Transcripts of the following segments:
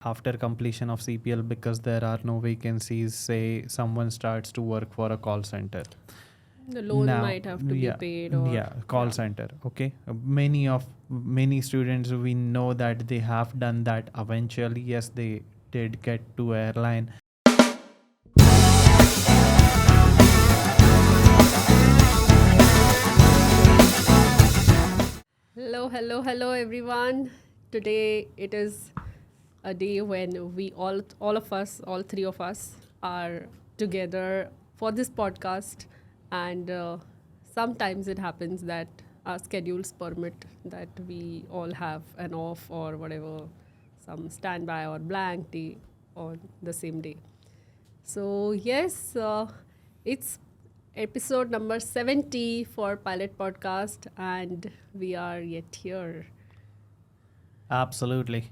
after completion of CPL, because there are no vacancies, say someone starts to work for a call center. The loan Now, might have to be yeah, paid or call center. Okay, many students, we know that they have done that eventually. Yes, they did get to airline. Hello everyone. Today it is a day when we all of us, all three of us, are together for this podcast, and sometimes it happens that our schedules permit that we all have an off or whatever, some standby or blank day on the same day. So yes, it's episode number 70 for Pilot Podcast, and we are yet here. Absolutely.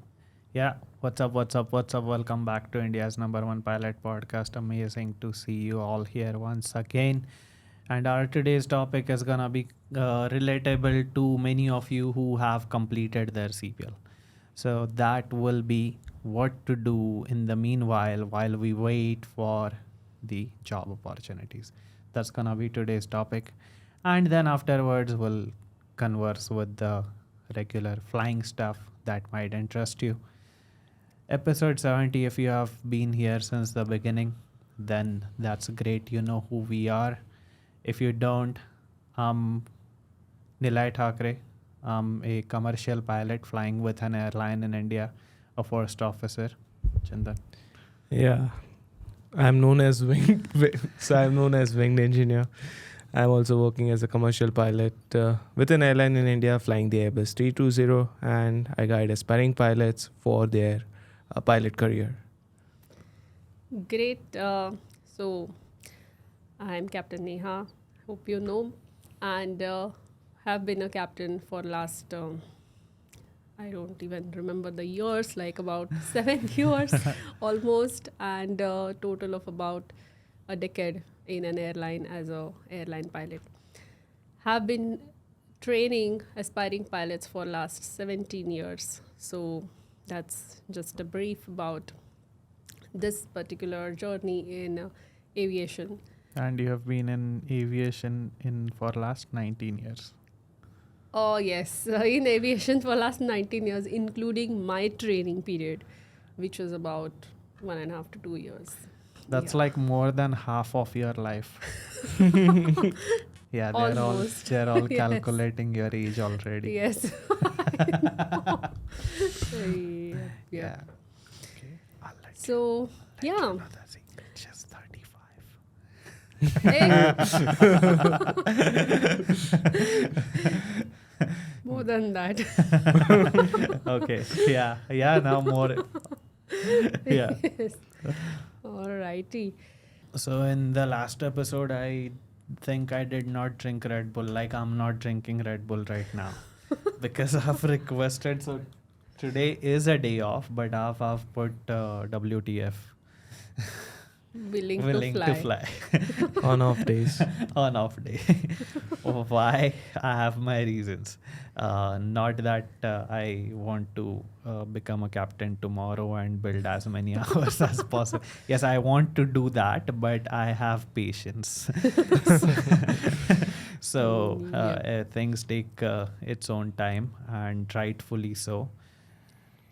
Yeah. What's up? What's up? What's up? Welcome back to India's number one pilot podcast. Amazing to see you all here once again. And our today's topic is gonna be relatable to many of you who have completed their CPL. So that will be what to do in the meanwhile while we wait for the job opportunities. That's gonna be today's topic. And then afterwards we'll converse with the regular flying stuff that might interest you. Episode 70, if you have been here since the beginning, then that's great. You know who we are. If you don't, I'm Nilay Thakare. I'm a commercial pilot flying with an airline in India, a first officer. Chandan. Yeah, I'm known as Winged Engineer. I'm also working as a commercial pilot with an airline in India, flying the Airbus 320, and I guide aspiring pilots for their pilot career. Great. So, I'm Capt.Neha. Hope you know, and have been a captain for last. I don't even remember the years, like about 7 years almost, and a total of about a decade in an airline as a airline pilot. Have been training aspiring pilots for last 17 years. So that's just a brief about this particular journey in aviation. And you have been in aviation for last 19 years. Oh yes, in aviation for last 19 years, including my training period, which was about 1.5 to 2 years. That's Yeah. like more than half of your life. Yeah, Almost. they're all Yes. calculating your age already. Yes. Yeah. Okay. I'll let So, you yeah. know the secret. She's 35. Hey. More than that. Okay. Yeah, now more. Yeah. Yes. Alrighty. So in the last episode, I think I did not drink Red Bull. Like, I'm not drinking Red Bull right now because I've requested. So today is a day off, but I've put WTF. Willing To fly. On off days. On off day. Why? I have my reasons. Not that I want to become a captain tomorrow and build as many hours as possible. Yes, I want to do that, but I have patience. So things take its own time, and rightfully so.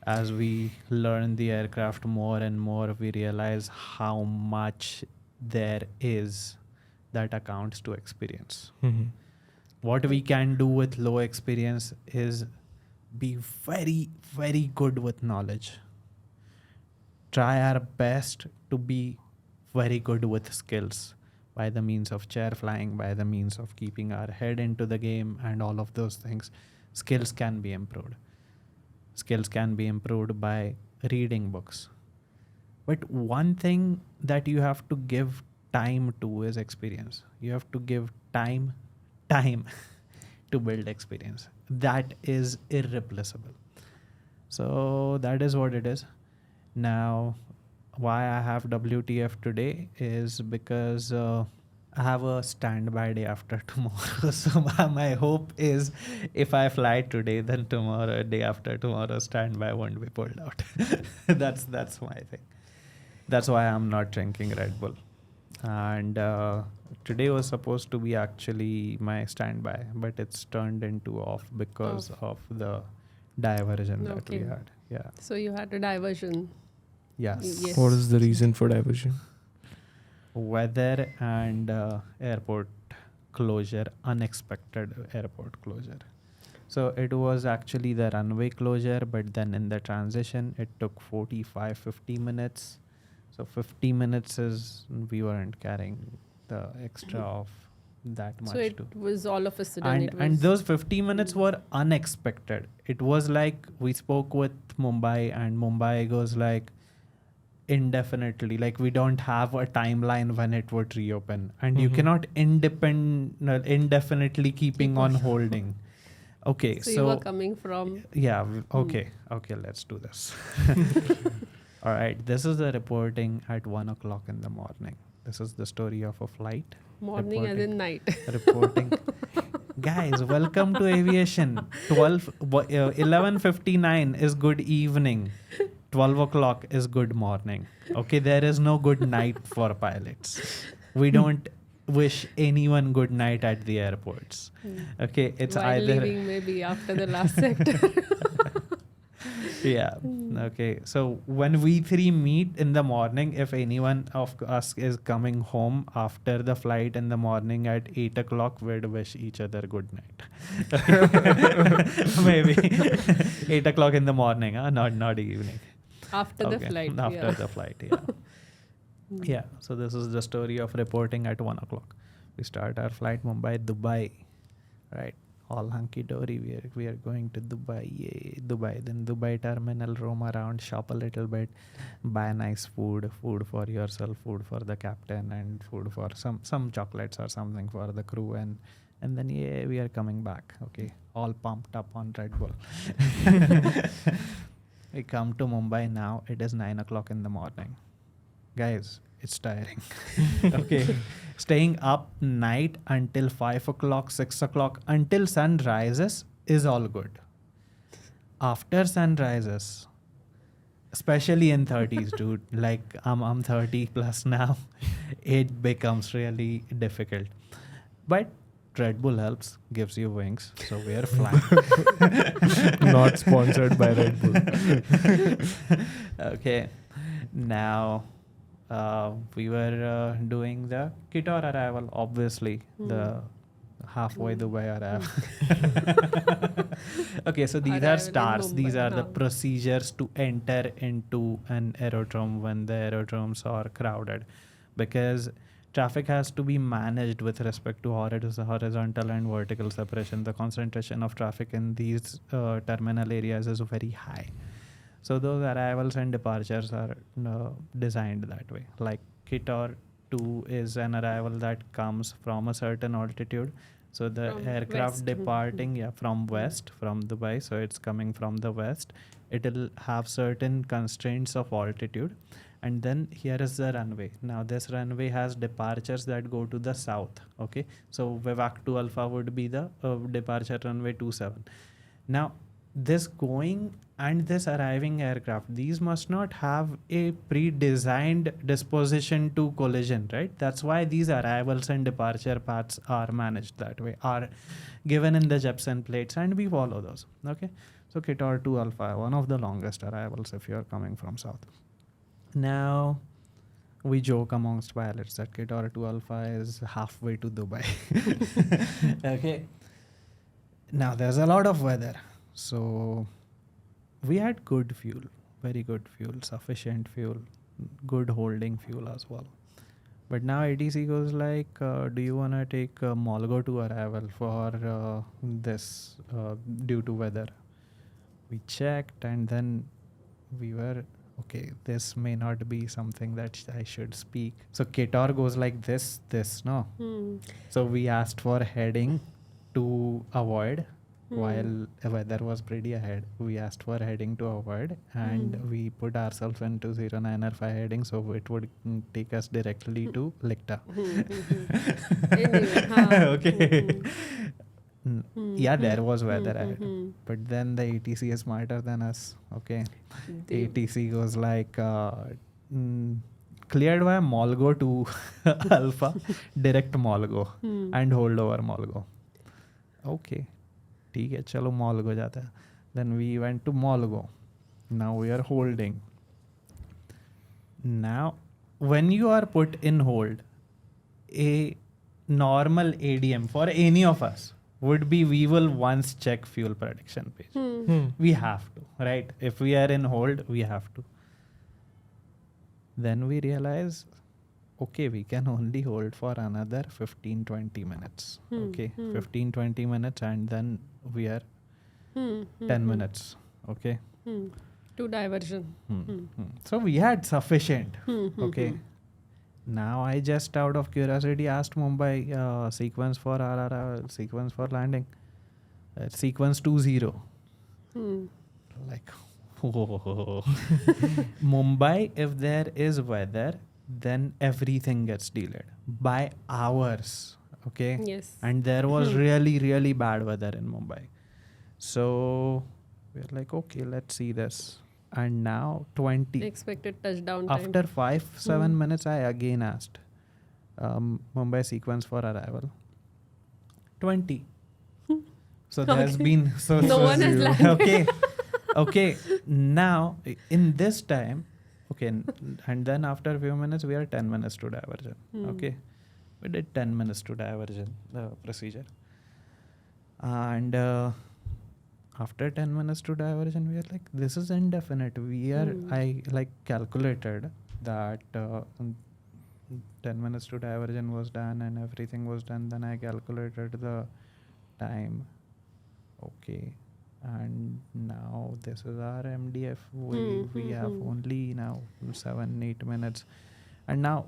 As we learn the aircraft more and more, we realize how much there is that accounts to experience. Mhm. What we can do with low experience is be very, very good with knowledge. Try our best to be very good with skills by the means of chair flying, by the means of keeping our head into the game, and all of those things. Skills can be improved. Skills can be improved by reading books. But one thing that you have to give time to is experience. You have to give time to build experience. That is irreplaceable. So that is what it is. Now, why I have WTF today is because I have a standby day after tomorrow. So my hope is if I fly today, then tomorrow, day after tomorrow, standby won't be pulled out. That's my thing. That's why I'm not drinking Red Bull. And today was supposed to be actually my standby, but it's turned into off because of the diversion that we Okay. had. Yeah. So you had a diversion. Yes. Yes. What is the reason for diversion? Weather and airport closure, unexpected airport closure. So it was actually the runway closure, but then in the transition, it took 45-50 minutes. So 50 minutes is we weren't carrying the extra of that much. So it was all of a sudden. And it was, and those 50 minutes were unexpected. It was like we spoke with Mumbai, and Mumbai goes like indefinitely, like we don't have a timeline when it would reopen, and you Mhm. cannot indefinitely keeping on holding. Okay, so you were coming from. yeah, okay, let's do this. All right, this is the reporting at 1 o'clock in the morning. This is the story of a flight. Morning as in night. Reporting. Guys, welcome to aviation. 11:59 is good evening. 12 o'clock is good morning. Okay, there is no good night for pilots. We don't wish anyone good night at the airports. Okay, it's While either leaving maybe after the last sector. yeah. Okay, so when we three meet in the morning, if anyone of us is coming home after the flight in the morning at 8 o'clock, we'd wish each other good night. Maybe 8 o'clock in the morning, not evening. After the flight. After the flight, yeah. Yeah, so this is the story of reporting at 1 o'clock. We start our flight Mumbai, Dubai, right? All hunky dory. We are going to Dubai, yay, Dubai. Then Dubai terminal, roam around, shop a little bit, buy nice food for yourself, food for the captain, and food for some chocolates or something for the crew, and then yeah, we are coming back. Okay, all pumped up on Red Bull. We come to Mumbai now. It is 9 o'clock in the morning. Guys, it's tiring. Okay. Staying up night until 5 o'clock, 6 o'clock, until sun rises is all good. After sun rises, especially in 30s, dude, like I'm 30 plus now, it becomes really difficult. But Red Bull helps, gives you wings, so we are flying. Not sponsored by Red Bull. Okay, now we were doing the Kitor arrival, obviously, the halfway Dubai arrival. Okay, so these Arrival are in stars. These Mumbai, are the huh. procedures to enter into an aerodrome when the aerodromes are crowded, because traffic has to be managed with respect to horizontal and vertical separation. The concentration of traffic in these terminal areas is very high. So those arrivals and departures are designed that way. Like Kitor 2 is an arrival that comes from a certain altitude. So the From aircraft west. departing from west, from Dubai, so it's coming from the west. It'll have certain constraints of altitude. And then here is the runway. Now this runway has departures that go to the south. Okay, so Vivak 2 Alpha would be the departure runway 27. Now this going and this arriving aircraft, these must not have a pre-designed disposition to collision, right? That's why these arrivals and departure paths are managed that way, are given in the Jepsen plates, and we follow those. Okay, so Kitor 2 Alpha, one of the longest arrivals if you're coming from south. Now we joke amongst pilots that Kitor 2 Alpha is halfway to Dubai. Okay, now there's a lot of weather. So we had good fuel, very good fuel, sufficient fuel, good holding fuel as well. But now ATC goes like, do you want to take Molgo to arrival for this due to weather? We checked, and then we were, okay, this may not be something that I should speak. So Kitor goes like this, no? So we asked for heading to avoid while the weather was pretty ahead. We asked for heading to avoid, and we put ourselves into 0905 heading, so it would take us directly to Licta. Anyway, हाँ. Okay. Yeah, there was weather ahead, but then the ATC is smarter than us. Okay, ATC goes like cleared by Molgo to Alpha, direct Molgo and hold over Molgo. Okay, ठीक है, चलो Molgo जाता है. Then we went to Molgo. Now we are holding. Now, when you are put in hold, a normal ADM for any of us would be we will once check fuel prediction page. We have to, right? If we are in hold, we have to. Then we realize, okay, we can only hold for another 15-20 minutes. Okay, 15-20 minutes, and then we are 10 minutes. Okay. To diversion. So we had sufficient. Okay. Now I just out of curiosity asked Mumbai sequence for RRR, sequence for landing. Sequence 20. Like, whoa. Mumbai, if there is weather, then everything gets delayed by hours. Okay. Yes. And there was really, really bad weather in Mumbai. So we're like, okay, let's see this. And now 20. Expected touchdown time. After 5-7 minutes, I again asked Mumbai sequence for arrival. 20. So there's been No one has landed. Okay. Now in this time, okay, and then after a few minutes, we are 10 minutes to diversion. Okay, we did 10 minutes to diversion procedure, and after 10 minutes to diversion, we are like, this is indefinite. I like calculated that 10 minutes to diversion was done and everything was done. Then I calculated the time. Okay. And now this is our MDF. We have only now 7-8 minutes. And now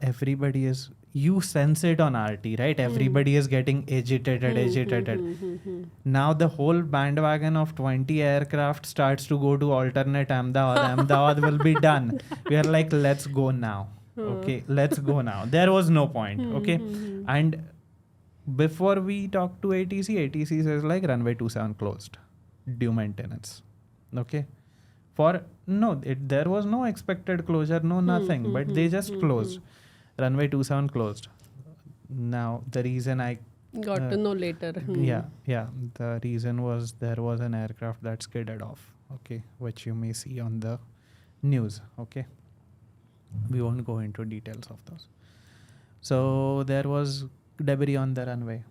everybody is, you sense it on RT, right? Everybody is getting agitated. Now the whole bandwagon of 20 aircraft starts to go to alternate Ahmedabad. Ahmedabad will be done. We are like, let's go now. Okay, let's go now. There was no point. Okay. And before we talk to ATC says like runway 27 closed. Due maintenance. Okay. There was no expected closure, no nothing, but they just closed. Runway 27 closed. Now the reason I got to know later. Yeah. The reason was there was an aircraft that skidded off. Okay, which you may see on the news. Okay, we won't go into details of those. So there was debris on the runway.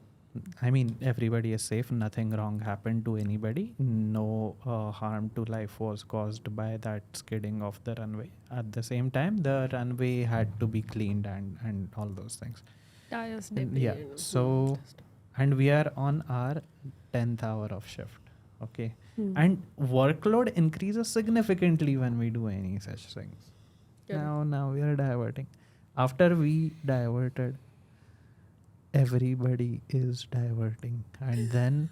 I mean, everybody is safe. Nothing wrong happened to anybody. No harm to life was caused by that skidding of the runway. At the same time, the runway had to be cleaned and all those things. Tires, yeah. So, and we are on our 10th hour of shift. Okay. And workload increases significantly when we do any such things. Yeah. Now we are diverting. After we diverted, everybody is diverting, and then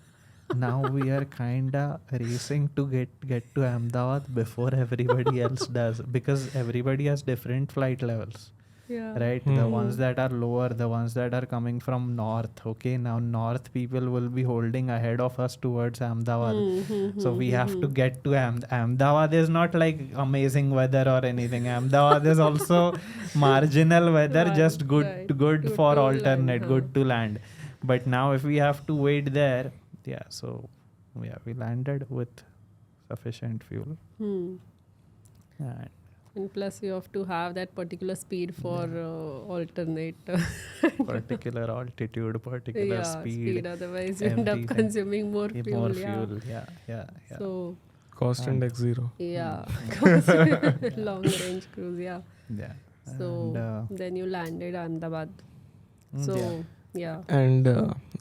now we are kinda racing to get to Ahmedabad before everybody else does, because everybody has different flight levels. Yeah. Right? The ones that are lower, the ones that are coming from north. Okay, now north people will be holding ahead of us towards Ahmedabad. So we have to get to Ahmedabad. Is not like amazing weather or anything. Ahmedabad is also marginal weather, Right, just good Good for to alternate, land, good to land. But now if we have to wait there, we landed with sufficient fuel. And plus you have to have that particular speed for alternate. Particular altitude, particular speed. Otherwise you end up consuming more fuel. Yeah. So Cost index 0. yeah, long range cruise. Yeah. So then you landed Ahmedabad. So yeah. And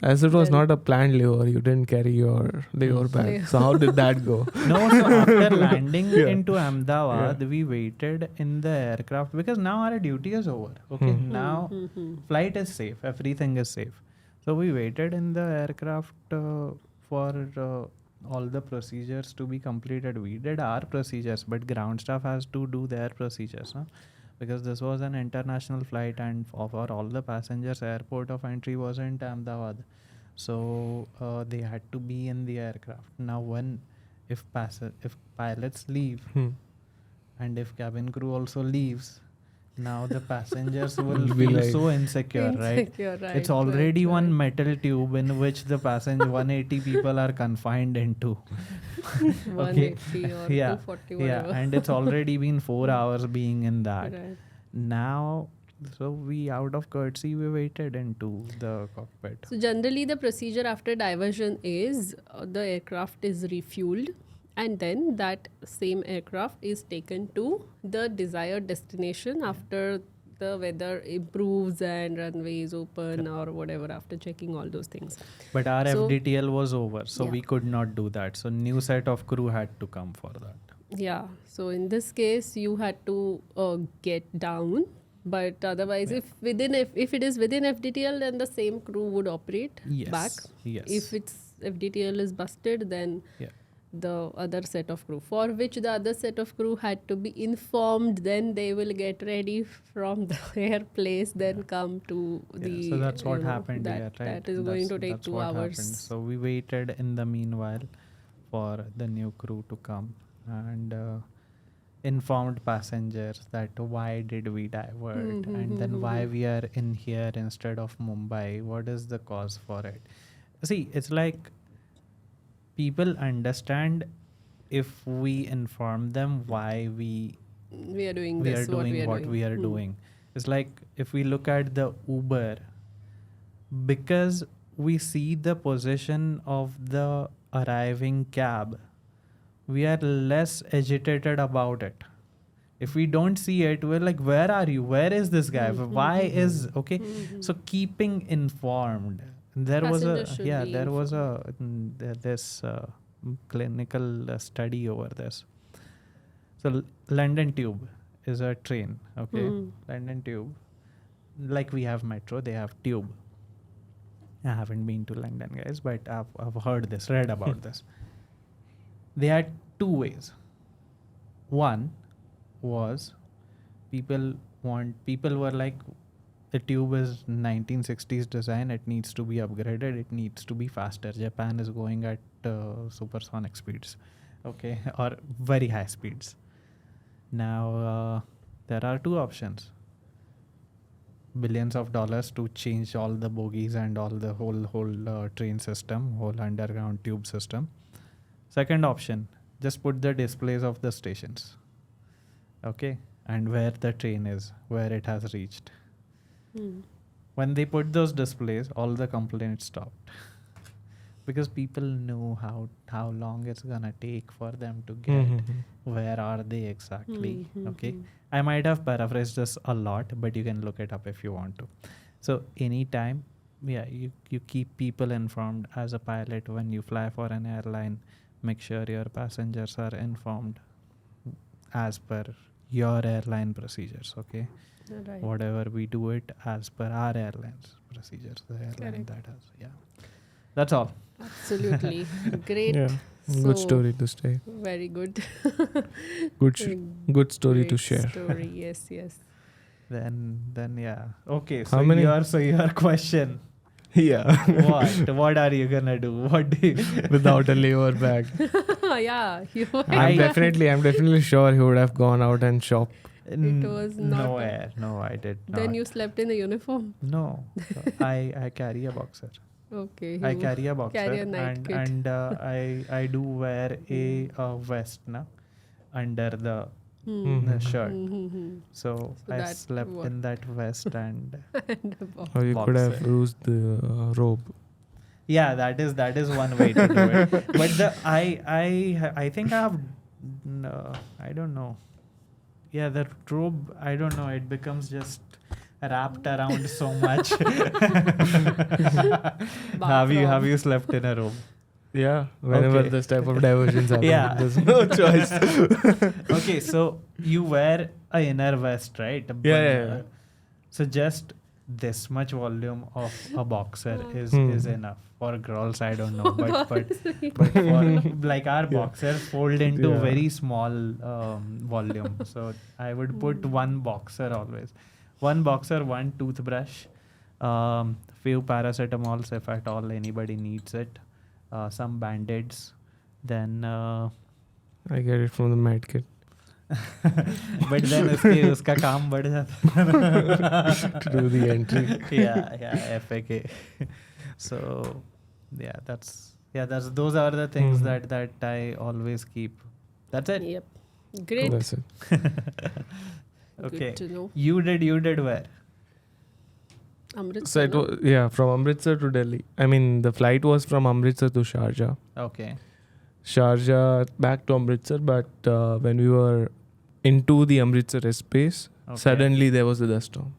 as it was not a planned layover, you didn't carry your layover bag. So how did that go? No, so after landing into Ahmedabad, we waited in the aircraft because now our duty is over. Okay, now flight is safe, everything is safe. So we waited in the aircraft for all the procedures to be completed. We did our procedures, but ground staff has to do their procedures, no? Because this was an international flight, and for all the passengers, airport of entry was in Ahmedabad, so they had to be in the aircraft. Now, if pilots leave and if cabin crew also leaves, now the passengers will Be feel like- so insecure, right? Insecure, right? It's already right, one right. metal tube in which the passenger 180 people are confined into. 180 or Yeah, 240, yeah, whatever. and it's already been 4 hours being in that. Right. Now, so we out of courtesy we waited into the cockpit. So generally the procedure after diversion is the aircraft is refueled, and then that same aircraft is taken to the desired destination after the weather improves and runway is open or whatever, after checking all those things. But our So- FDTL was over, so Yeah. we could not do that. So new set of crew had to come for that. Yeah. So in this case, you had to get down, but otherwise, Yeah. if it is within FDTL, then the same crew would operate Yes. back. Yes. If it's FDTL is busted, then Yeah. the other set of crew, for which the other set of crew had to be informed, then they will get ready from their place, then come to the. Yeah, so that's what you know, happened that, here, right? That is going to take That's 2 what hours. happened. So we waited in the meanwhile for the new crew to come and informed passengers that why did we divert and then why we are in here instead of Mumbai. What is the cause for it? See, it's like people understand if we inform them why we We are doing we this. are doing what we are doing. It's like if we look at the Uber, because we see the position of the arriving cab, we are less agitated about it. If we don't see it, we're like, where are you? Where is this guy? Why is okay? So keeping informed. There was a Passengers should yeah. be There was a this clinical study over this. So London Tube is a train. Okay, London Tube, like we have metro, they have tube. I haven't been to London, guys, but I've heard this, read about this. They had two ways. One was people were like, the tube is 1960s design, it needs to be upgraded, it needs to be faster. Japan is going at supersonic speeds, okay, or very high speeds. Now there are two options: billions of dollars to change all the bogies and all the whole train system, whole underground tube system. Second option, just put the displays of the stations, okay, and where the train is, where it has reached. When they put those displays, all the complaints stopped because people know how long it's gonna take for them to get where are they exactly. Okay, I might have paraphrased this a lot, but you can look it up if you want to. So anytime, yeah, you keep people informed as a pilot. When you fly for an airline, make sure your passengers are informed as per your airline procedures. Okay, Right. whatever we do it as per our airline's procedures, the airline Correct. that has. Yeah, that's all. Absolutely. Great. Yeah, good story to stay. Very good. Good, good story to Great share. Story. Yes, yes. Then yeah. Okay, How so many- your question. Yeah, What are you gonna do? What do you, without a layover bag. Yeah. I'm definitely sure he would have gone out and shopped. It was not a- nowhere. No, I did not. Then you slept in a uniform. No, I carry a boxer. Okay. I you carry a boxer carry a night and kit. I do wear a vest na under the shirt. So So I that slept what- in that vest and And a box. Or you could have Boxer. used the robe. yeah, that is one way to do it. But I think I have no, I don't know. Yeah, the robe, I don't know. It becomes just wrapped around so much. Have you slept in a robe? Yeah, whenever Okay. this type of diversions happen, Yeah. there's no choice. Okay, so you wear a inner vest, right? Yeah. So just this much volume of a boxer is Hmm. enough. For girls, I don't know, Oh God. but for like our boxers fold into Yeah. very small volume. So I would put one boxer always, one boxer, one toothbrush, few paracetamols if at all anybody needs it, some band-aids, then I get it from the med kit. but then उसका काम बढ़ जाता To do the entry. yeah FAK. So that's those are the things Mhm. that I always keep. That's it. Yep. Great. That's it. Okay. Good to know. You did where? Amritsar. So it no? was, from Amritsar to Delhi. I mean, the flight was from Amritsar to Sharjah. Okay. Sharjah back to Amritsar, but when we were into the Amritsar airspace, Okay. suddenly there was a dust storm.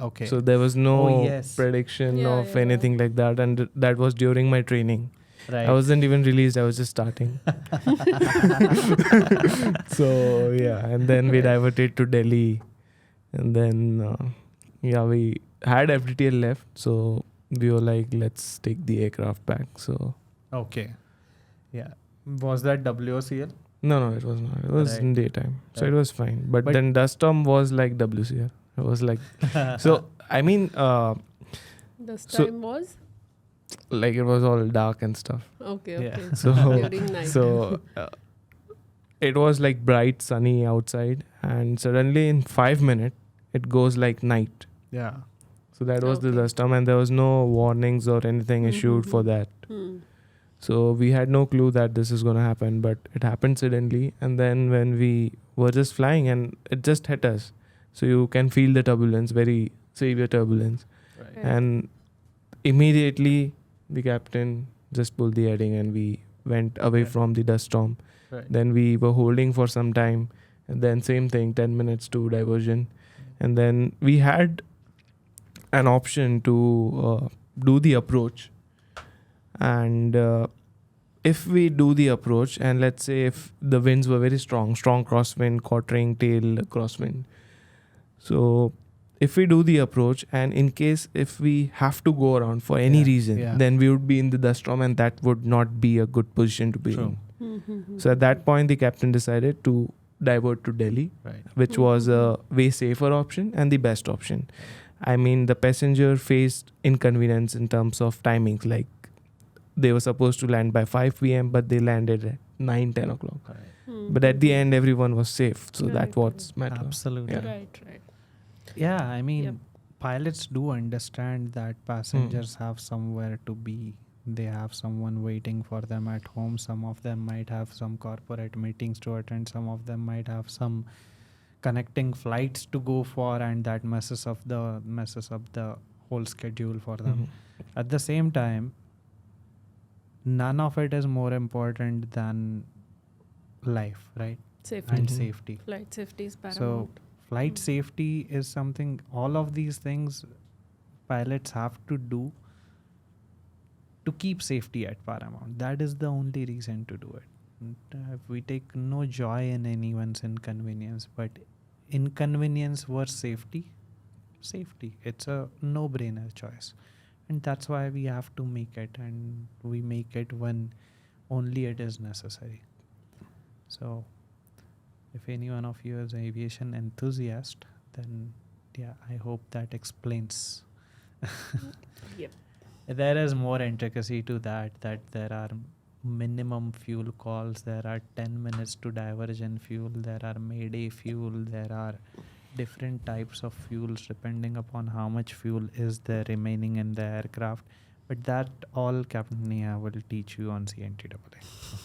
Okay. So there was no Oh, yes. prediction Yeah, of yeah. anything like that, and that was during my training. Right. I wasn't even released. I was just starting. So yeah, and then we diverted to Delhi, and then we had FDTL left, so we were like, let's take the aircraft back. So Okay. Yeah. Was that WOCL? no, it was not. It was Right. in daytime, so Right. it was fine. But But- then dust storm was like WCR. It was like so. I mean, This So- time was? like it was all dark and stuff. Okay, Yeah. okay. So During night. so it was like bright, sunny outside, and suddenly in 5 minutes it goes like night. Yeah. So that was the Okay. dust storm, and there was no warnings or anything issued for Mhm. that. Hmm. So we had no clue that this is gonna happen, but it happened suddenly. And then when we were just flying, and it just hit us, so you can feel the turbulence, very severe turbulence, Right. Right. and immediately the captain just pulled the heading, and we went away Right. from the dust storm. Right. Then we were holding for some time, and then same thing, 10 minutes to diversion, and then we had an option to do the approach. And if we do the approach, and let's say if the winds were very strong crosswind, quartering tail crosswind, so if we do the approach, and in case if we have to go around for any Yeah, reason, yeah. then we would be in the dust storm, and that would not be a good position to be True. in. Mhm. So at that point, the captain decided to divert to Delhi, Right. which was a way safer option and the best option. I mean, the passenger faced inconvenience in terms of timings. Like they were supposed to land by 5 p.m., but they landed at 9, 10 o'clock. Right. Hmm. But at the end, everyone was safe. So Right, that was matter. Absolutely. Yeah. Right, right. Yeah, I mean, Yep. pilots do understand that passengers have somewhere to be. They have someone waiting for them at home. Some of them might have some corporate meetings to attend. Some of them might have some connecting flights to go for, and that messes up the whole schedule for them. Mhm. At the same time, none of it is more important than life, right? Safety. And Mhm. safety. Flight safety is So paramount. flight Mm. safety is something, all of these things pilots have to do to keep safety at paramount. That is the only reason to do it. We take no joy in anyone's inconvenience, but inconvenience versus safety, it's a no-brainer choice, and that's why we have to make it, and we make it when only it is necessary. So if any one of you is an aviation enthusiast, then yeah, I hope that explains. Yep. There is more intricacy to that there are minimum fuel calls, there are 10 minutes to diversion fuel, there are mayday fuel, there are different types of fuels depending upon how much fuel is there remaining in the aircraft. But that all Capt.Neha will teach you on CNTAA.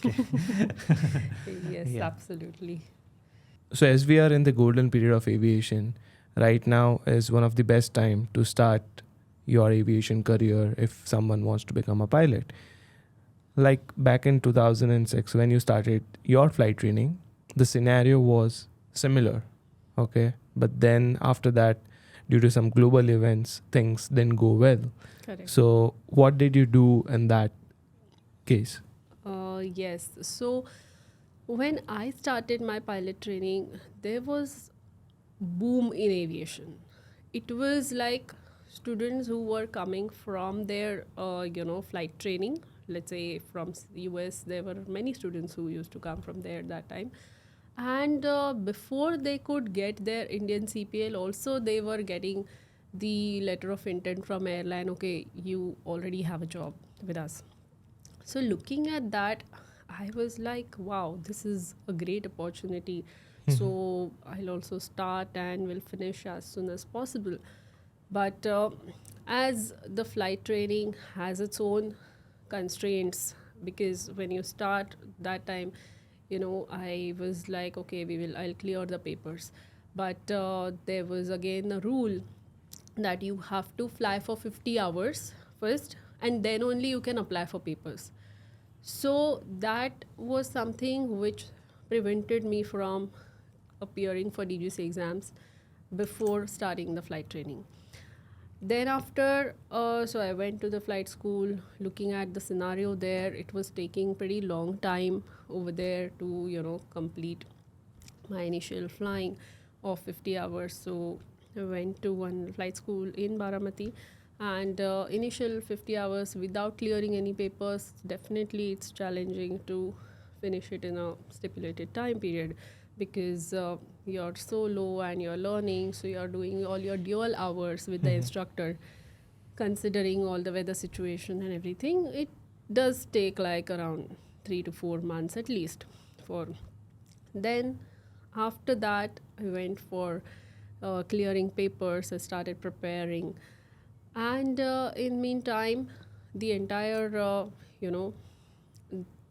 Okay. Yes, Yeah. absolutely. So as we are in the golden period of aviation, right now is one of the best time to start your aviation career if someone wants to become a pilot. Like back in 2006 when you started your flight training, the scenario was similar, okay? But then after that, due to some global events, things didn't go well. Correct. So what did you do in that case? Yes. So when I started my pilot training, there was boom in aviation. It was like students who were coming from their, flight training. Let's say from US, there were many students who used to come from there that time. And before they could get their Indian CPL, also they were getting the letter of intent from airline. Okay, you already have a job with us. So looking at that, I was like, wow, this is a great opportunity. So I'll also start and will finish as soon as possible. But as the flight training has its own constraints, because when you start that time, I was like, okay, I'll clear the papers. But there was again a rule that you have to fly for 50 hours first, and then only you can apply for papers. So that was something which prevented me from appearing for DGCA exams before starting the flight training. Then after, so I went to the flight school. Looking at the scenario there, it was taking pretty long time over there to complete my initial flying of 50 hours. So I went to one flight school in Baramati, and initial 50 hours without clearing any papers, definitely it's challenging to finish it in a stipulated time period, because you're so low and you're learning, so you're doing all your dual hours with the instructor, considering all the weather situation and everything. It does take like around 3 to 4 months at least for. Then after that, I went for clearing papers. I started preparing, and in meantime, the entire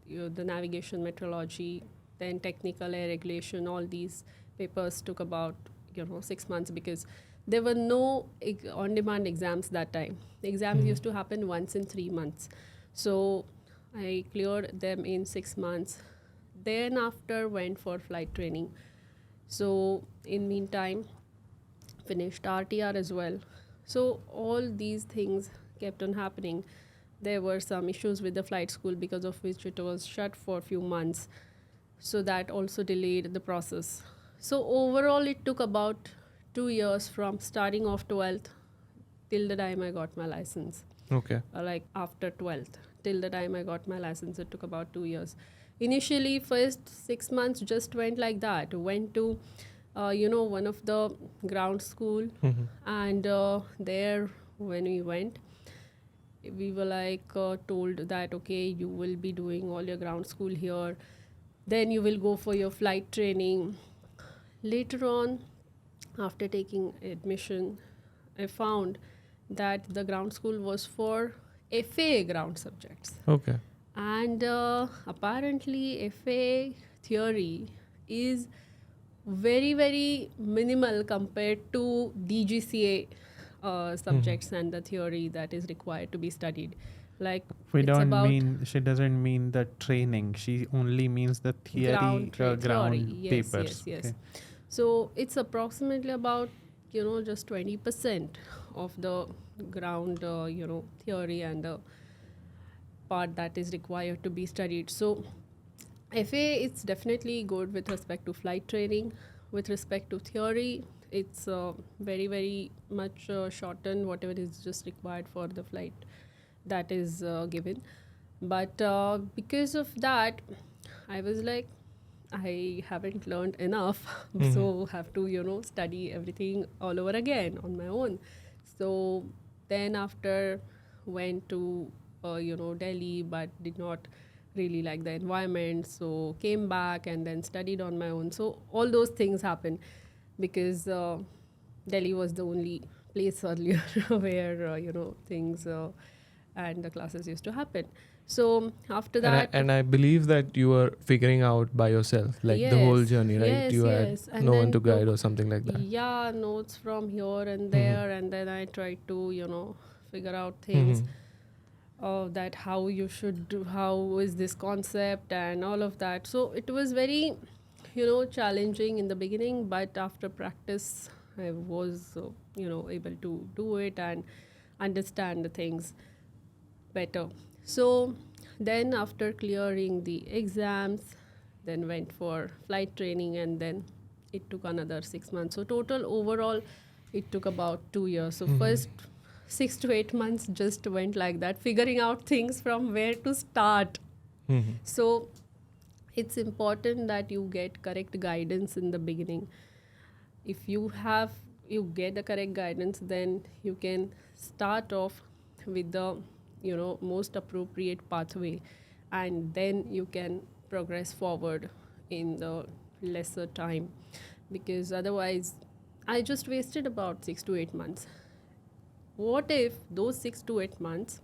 the navigation metrology, then technical air regulation, all these papers took about 6 months, because there were no on-demand exams that time. The exams used to happen once in 3 months. So I cleared them in 6 months. Then after went for flight training. So in meantime, finished RTR as well. So all these things kept on happening. There were some issues with the flight school, because of which it was shut for a few months. So that also delayed the process. So overall, it took about 2 years from starting off 12th till the time I got my license. Okay. Like after 12th till the time I got my license, it took about 2 years. Initially, first 6 months just went like that. Went to one of the ground school, and there when we went, we were like told that, okay, you will be doing all your ground school here, then you will go for your flight training. Later on, after taking admission, I found that the ground school was for FA ground subjects. Okay. And apparently FA theory is very, very minimal compared to DGCA subjects and the theory that is required to be studied. Like We it's don't about mean, she doesn't mean the training. She only means the theory, ground theory. Yes, papers. yes. Okay. So it's approximately about just 20% of the ground theory and the part that is required to be studied. So FA is definitely good with respect to flight training. With respect to theory, it's very, very much shortened, whatever is just required for the flight that is given. But because of that, I was like, I haven't learned enough, so have to study everything all over again on my own. So then after went to Delhi, but did not really like the environment, so came back and then studied on my own. So all those things happened because Delhi was the only place earlier where things and the classes used to happen. So after that, And I believe that you were figuring out by yourself, like the whole Yes, journey, right? yes, You yes. had And no one then to guide took, or something like that. yeah, notes from here and there, and then I tried to figure out things. That how you should do, how is this concept and all of that. So it was very challenging in the beginning, but after practice I was able to do it and understand the things better. So then after clearing the exams, then went for flight training, and then it took another 6 months. So total overall it took about 2 years. So first 6 to 8 months just went like that, figuring out things from where to start. Mhm. So it's important that you get correct guidance in the beginning. If you get the correct guidance, then you can start off with the most appropriate pathway, and then you can progress forward in the lesser time, because otherwise I just wasted about 6 to 8 months. What if those 6 to 8 months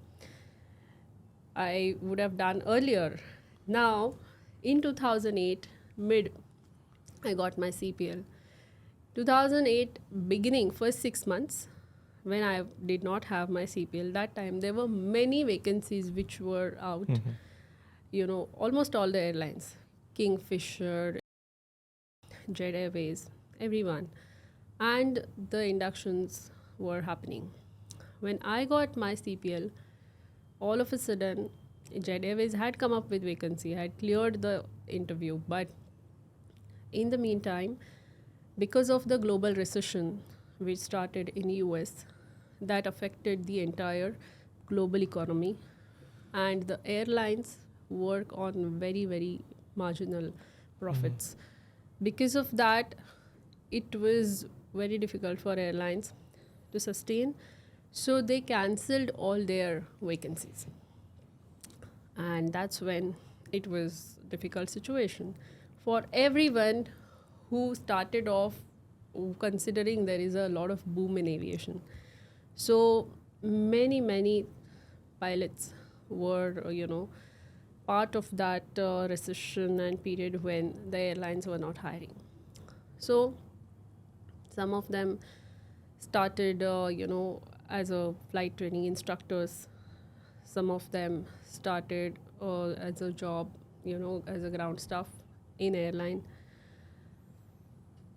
I would have done earlier? Now, in 2008, mid, I got my CPL. 2008, beginning, first 6 months, when I did not have my CPL, that time there were many vacancies which were out. Almost all the airlines, Kingfisher, Jet Airways, everyone. And the inductions were happening. When I got my CPL, all of a sudden, Jet Airways had come up with vacancy, had cleared the interview. But in the meantime, because of the global recession which started in US, that affected the entire global economy, and the airlines work on very, very marginal profits. Because of that, it was very difficult for airlines to sustain. So they cancelled all their vacancies. And that's when it was a difficult situation for everyone who started off considering there is a lot of boom in aviation. So many pilots were, part of that recession and period when the airlines were not hiring. So some of them started, as a flight training instructors. Some of them started as a job, as a ground staff in airline.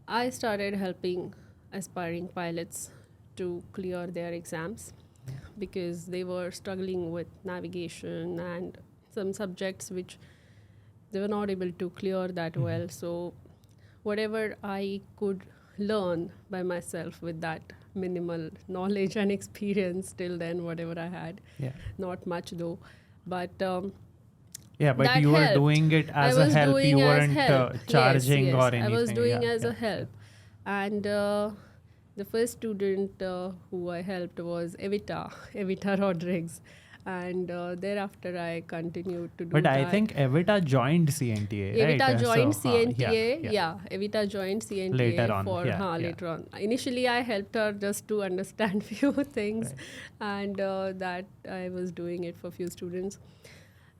I started helping aspiring pilots to clear their exams because they were struggling with navigation and some subjects which they were not able to clear that well. So whatever I could learn by myself with that minimal knowledge and experience till then, whatever I had, not much though, but but that you were helped. doing it as I a was help. doing You as weren't help. charging Yes, or anything. I was doing Yeah, as yeah, a help. And the first student who I helped was Evita Rodriguez. And thereafter I continued to do But that. I think Evita joined CNTAA, right? Evita joined So, CNTAA. yeah. Evita joined CNTAA Later on, for later on. Initially, I helped her just to understand few things, and that I was doing it for few students.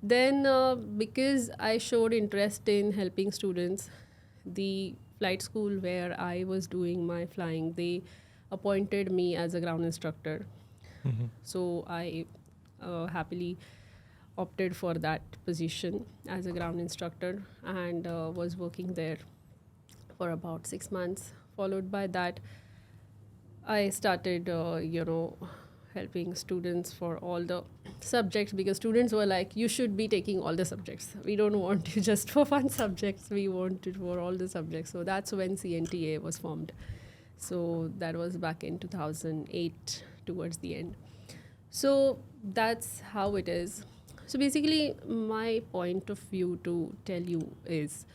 Then, because I showed interest in helping students, the flight school where I was doing my flying, they appointed me as a ground instructor. So I happily opted for that position as a ground instructor and was working there for about 6 months. Followed by that, I started, helping students for all the subjects, because students were like, you should be taking all the subjects. We don't want you just for one subjects. We want it for all the subjects. So that's when CNTAA was formed. So that was back in 2008 towards the end. So that's how it is. So basically, my point of view to tell you is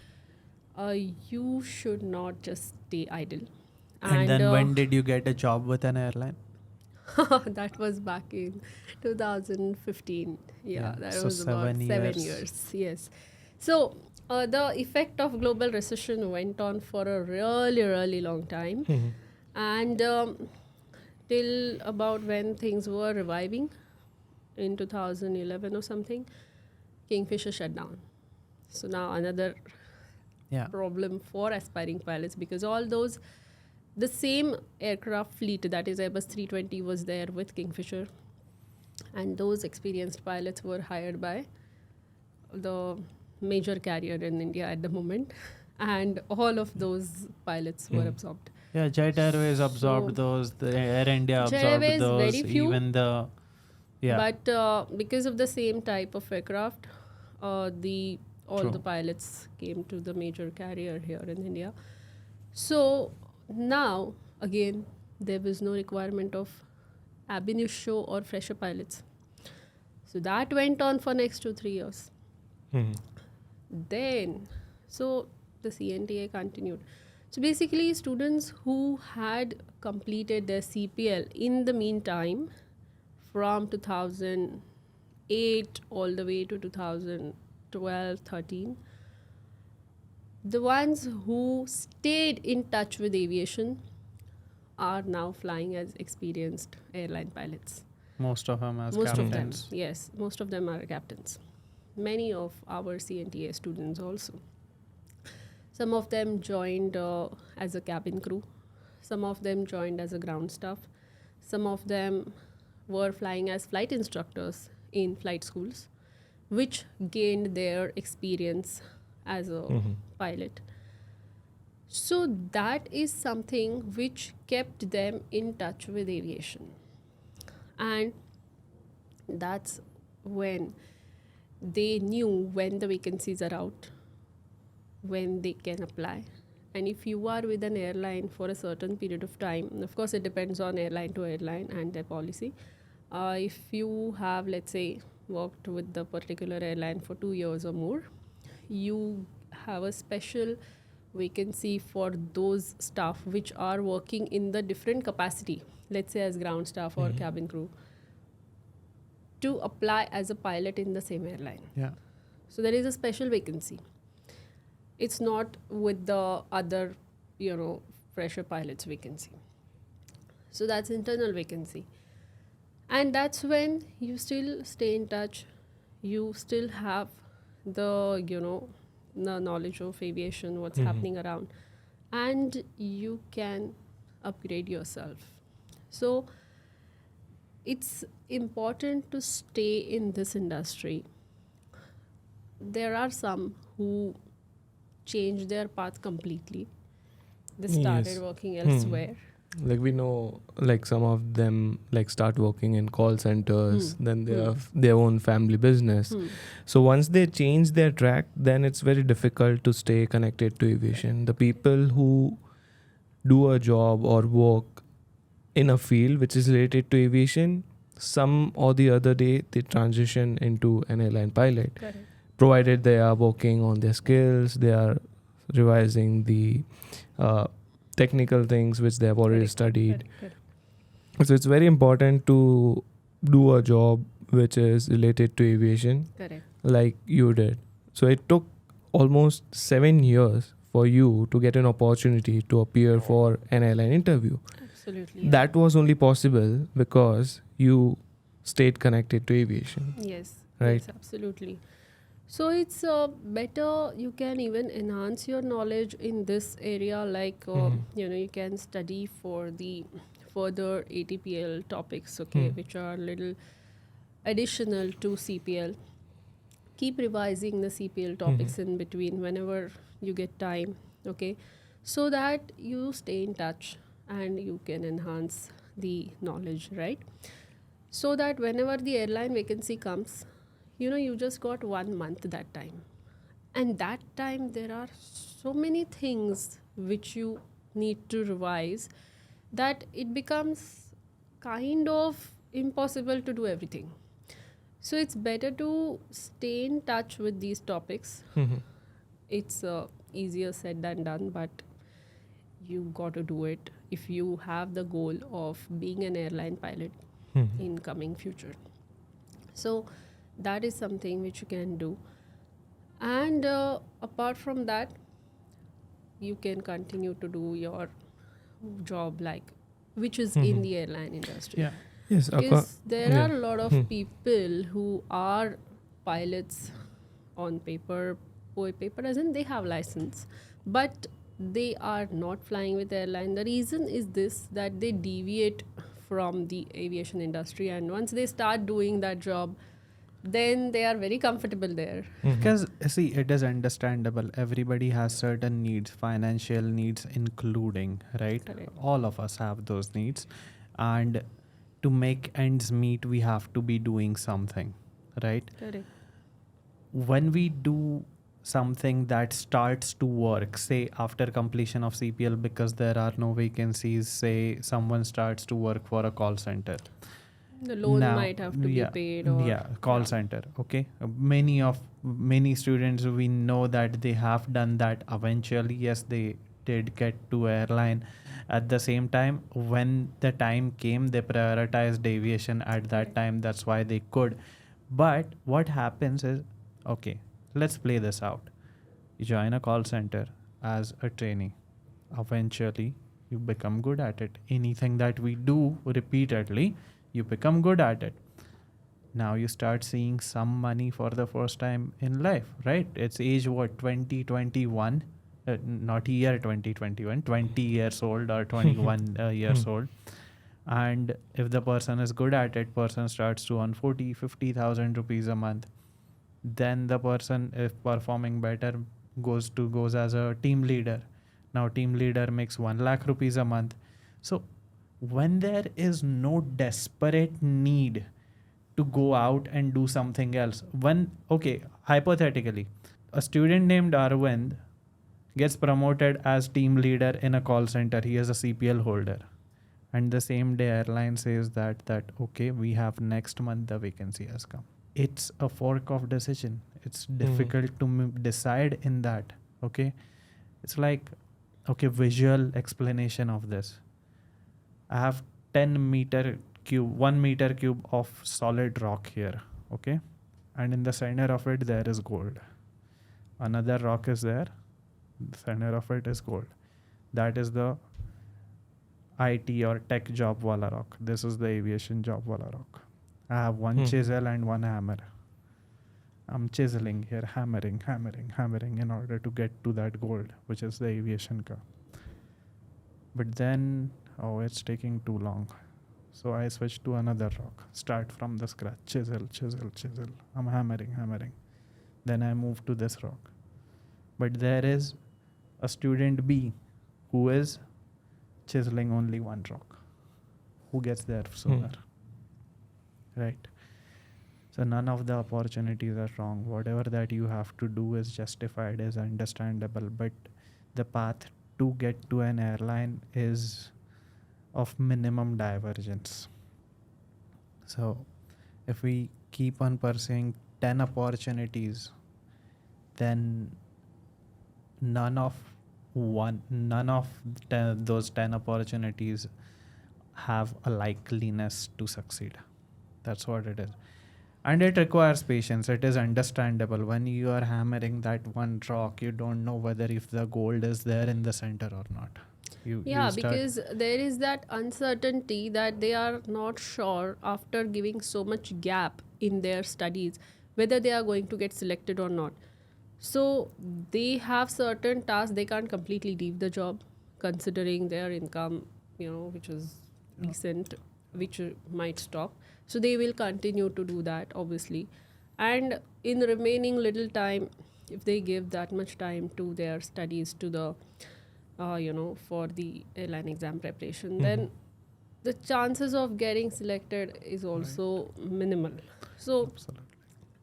you should not just stay idle. And then when did you get a job with an airline? That was back in 2015. That so was about 7 years. Yes. So the effect of global recession went on for a really long time. And till about when things were reviving in 2011 or something, Kingfisher shut down. So now another problem for aspiring pilots, because all those, the same aircraft fleet, that is Airbus 320, was there with Kingfisher, and those experienced pilots were hired by the major carrier in India at the moment, and all of those pilots were absorbed. Yeah, Jet Airways absorbed those, the Air India Jet absorbed Airways, those, very few, even the... But because of the same type of aircraft, all the pilots came to the major carrier here in India. So now, again, there was no requirement of ab initio or fresher pilots. So that went on for next 2-3 years. Then, so the CNTAA continued. So basically, students who had completed their CPL in the meantime, from 2008 all the way to 2012-13, the ones who stayed in touch with aviation are now flying as experienced airline pilots. Most of them as Most captains. of them, yes, most of them are captains. Many of our CNTA students also. Some of them joined as a cabin crew. Some of them joined as a ground staff. Some of them were flying as flight instructors in flight schools, which gained their experience as a pilot. So that is something which kept them in touch with aviation. And that's when they knew when the vacancies are out, when they can apply. And if you are with an airline for a certain period of time, of course it depends on airline to airline and their policy. If you have, let's say, worked with the particular airline for 2 years or more, you have a special vacancy for those staff which are working in the different capacity, let's say as ground staff or cabin crew, to apply as a pilot in the same airline. Yeah. So there is a special vacancy. It's not with the other, fresher pilots vacancy. So that's internal vacancy. And that's when you still stay in touch. You still have the, the knowledge of aviation, what's happening around. And you can upgrade yourself. So it's important to stay in this industry. There are some who changed their path completely. They started Yes. working elsewhere. Like we know, like some of them like start working in call centers, then they have their own family business. So once they change their track, then it's very difficult to stay connected to aviation. The people who do a job or work in a field which is related to aviation, some or the other day they transition into an airline pilot, Correct. provided they are working on their skills, they are revising the technical things which they have already studied. Correct. So it's very important to do a job which is related to aviation Correct. like you did. So it took almost 7 years for you to get an opportunity to appear for an airline interview. Absolutely. That was only possible because you stayed connected to aviation. Yes. Right. Yes, absolutely. So it's better, you can even enhance your knowledge in this area, like you can study for the further ATPL topics, which are little additional to CPL. Keep revising the CPL topics in between whenever you get time, so that you stay in touch and you can enhance the knowledge, right? So that whenever the airline vacancy comes, you just got 1 month that time. And that time there are so many things which you need to revise that it becomes kind of impossible to do everything. So it's better to stay in touch with these topics. It's easier said than done, but you got to do it if you have the goal of being an airline pilot in coming future. So that is something which you can do. And apart from that, you can continue to do your job which is in the airline industry. Yeah. Yes, Because there are a lot of people who are pilots on paper as in they have license, but they are not flying with airline. The reason is this, that they deviate from the aviation industry, and once they start doing that job, then they are very comfortable there. Because see, it is understandable. Everybody has certain needs, financial needs including, right? Correct. All of us have those needs. And to make ends meet, we have to be doing something, right? Correct. When we do something that starts to work, say after completion of CPL, because there are no vacancies, say someone starts to work for a call center. The loan Now, might have to be paid, or yeah, call center. Okay, many students, we know that they have done that eventually. Yes, they did get to airline. At the same time, when the time came, they prioritized aviation at that Right. time. That's why they could. But what happens is, okay, let's play this out. You join a call center as a trainee. Eventually, you become good at it. Anything that we do repeatedly, you become good at it. Now you start seeing some money for the first time in life, right? It's age what, 2021, not year 2021, 20 years old or 21 years old. And if the person is good at it, person starts to earn 40,000-50,000 rupees a month. Then the person, if performing better, goes as a team leader. Now team leader makes 1 lakh rupees a month. So when there is no desperate need to go out and do something else, when, okay, hypothetically, a student named Arvind gets promoted as team leader in a call center, he is a CPL holder, and the same day airline says that okay, we have next month the vacancy has come. It's a fork of decision. It's difficult to decide in that. Okay, it's like, okay, visual explanation of this. I have 1 meter cube of solid rock here. Okay, and in the center of it there is gold. Another rock is there, the center of it is gold. That is the IT or tech job wala rock. This is the aviation job wala rock. I have one chisel and one hammer. I'm chiseling here, hammering in order to get to that gold, which is the aviation car. But then, oh, it's taking too long. So I switch to another rock. Start from the scratch. Chisel. I'm hammering. Then I move to this rock. But there is a student B who is chiseling only one rock. Who gets there sooner? Right? So none of the opportunities are wrong. Whatever that you have to do is justified, is understandable. But the path to get to an airline is of minimum divergence. So if we keep on pursuing 10 opportunities, then none of those 10 opportunities have a likeliness to succeed. That's what it is. And it requires patience. It is understandable. When you are hammering that one rock, you don't know whether if the gold is there in the center or not. Because there is that uncertainty that they are not sure, after giving so much gap in their studies, whether they are going to get selected or not. So they have certain tasks, they can't completely leave the job considering their income, which is decent, which might stop. So they will continue to do that, obviously. And in the remaining little time, if they give that much time to their studies, to the, for the airline exam preparation, then the chances of getting selected is also minimal. So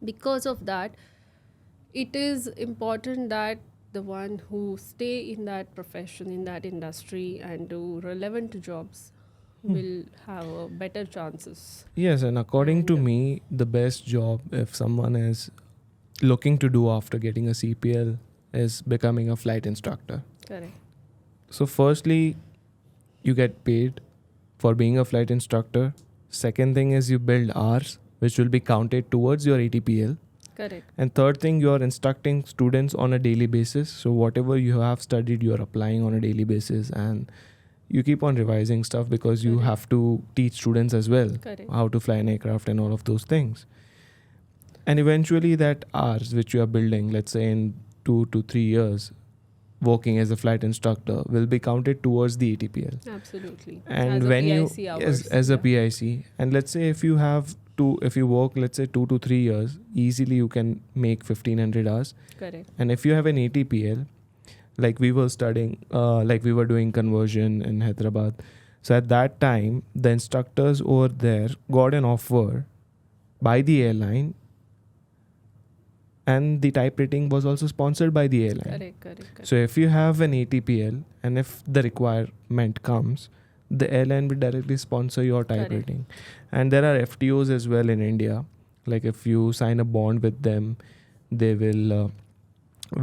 because of that, it is important that the one who stay in that profession, in that industry, and do relevant jobs will have better chances. Yes, and according to me, the best job if someone is looking to do after getting a CPL is becoming a flight instructor. Correct. So firstly, you get paid for being a flight instructor. Second thing is you build hours, which will be counted towards your ATPL. Correct. And third thing, you are instructing students on a daily basis. So whatever you have studied, you are applying on a daily basis, and you keep on revising stuff because you have to teach students as well how to fly an aircraft and all of those things. And eventually that hours which you are building, let's say in 2 to 3 years, working as a flight instructor will be counted towards the ATPL. Absolutely. And as when a you PIC hours, as a PIC, and let's say if you work, let's say 2 to 3 years, easily you can make 1500 hours. Correct. And if you have an ATPL, like we were studying, like we were doing conversion in Hyderabad. So at that time, the instructors over there got an offer by the airline, and the type rating was also sponsored by the airline. Correct. So if you have an ATPL and if the requirement comes, the airline will directly sponsor your type Correct. rating. And there are FTOs as well in India. Like if you sign a bond with them, they will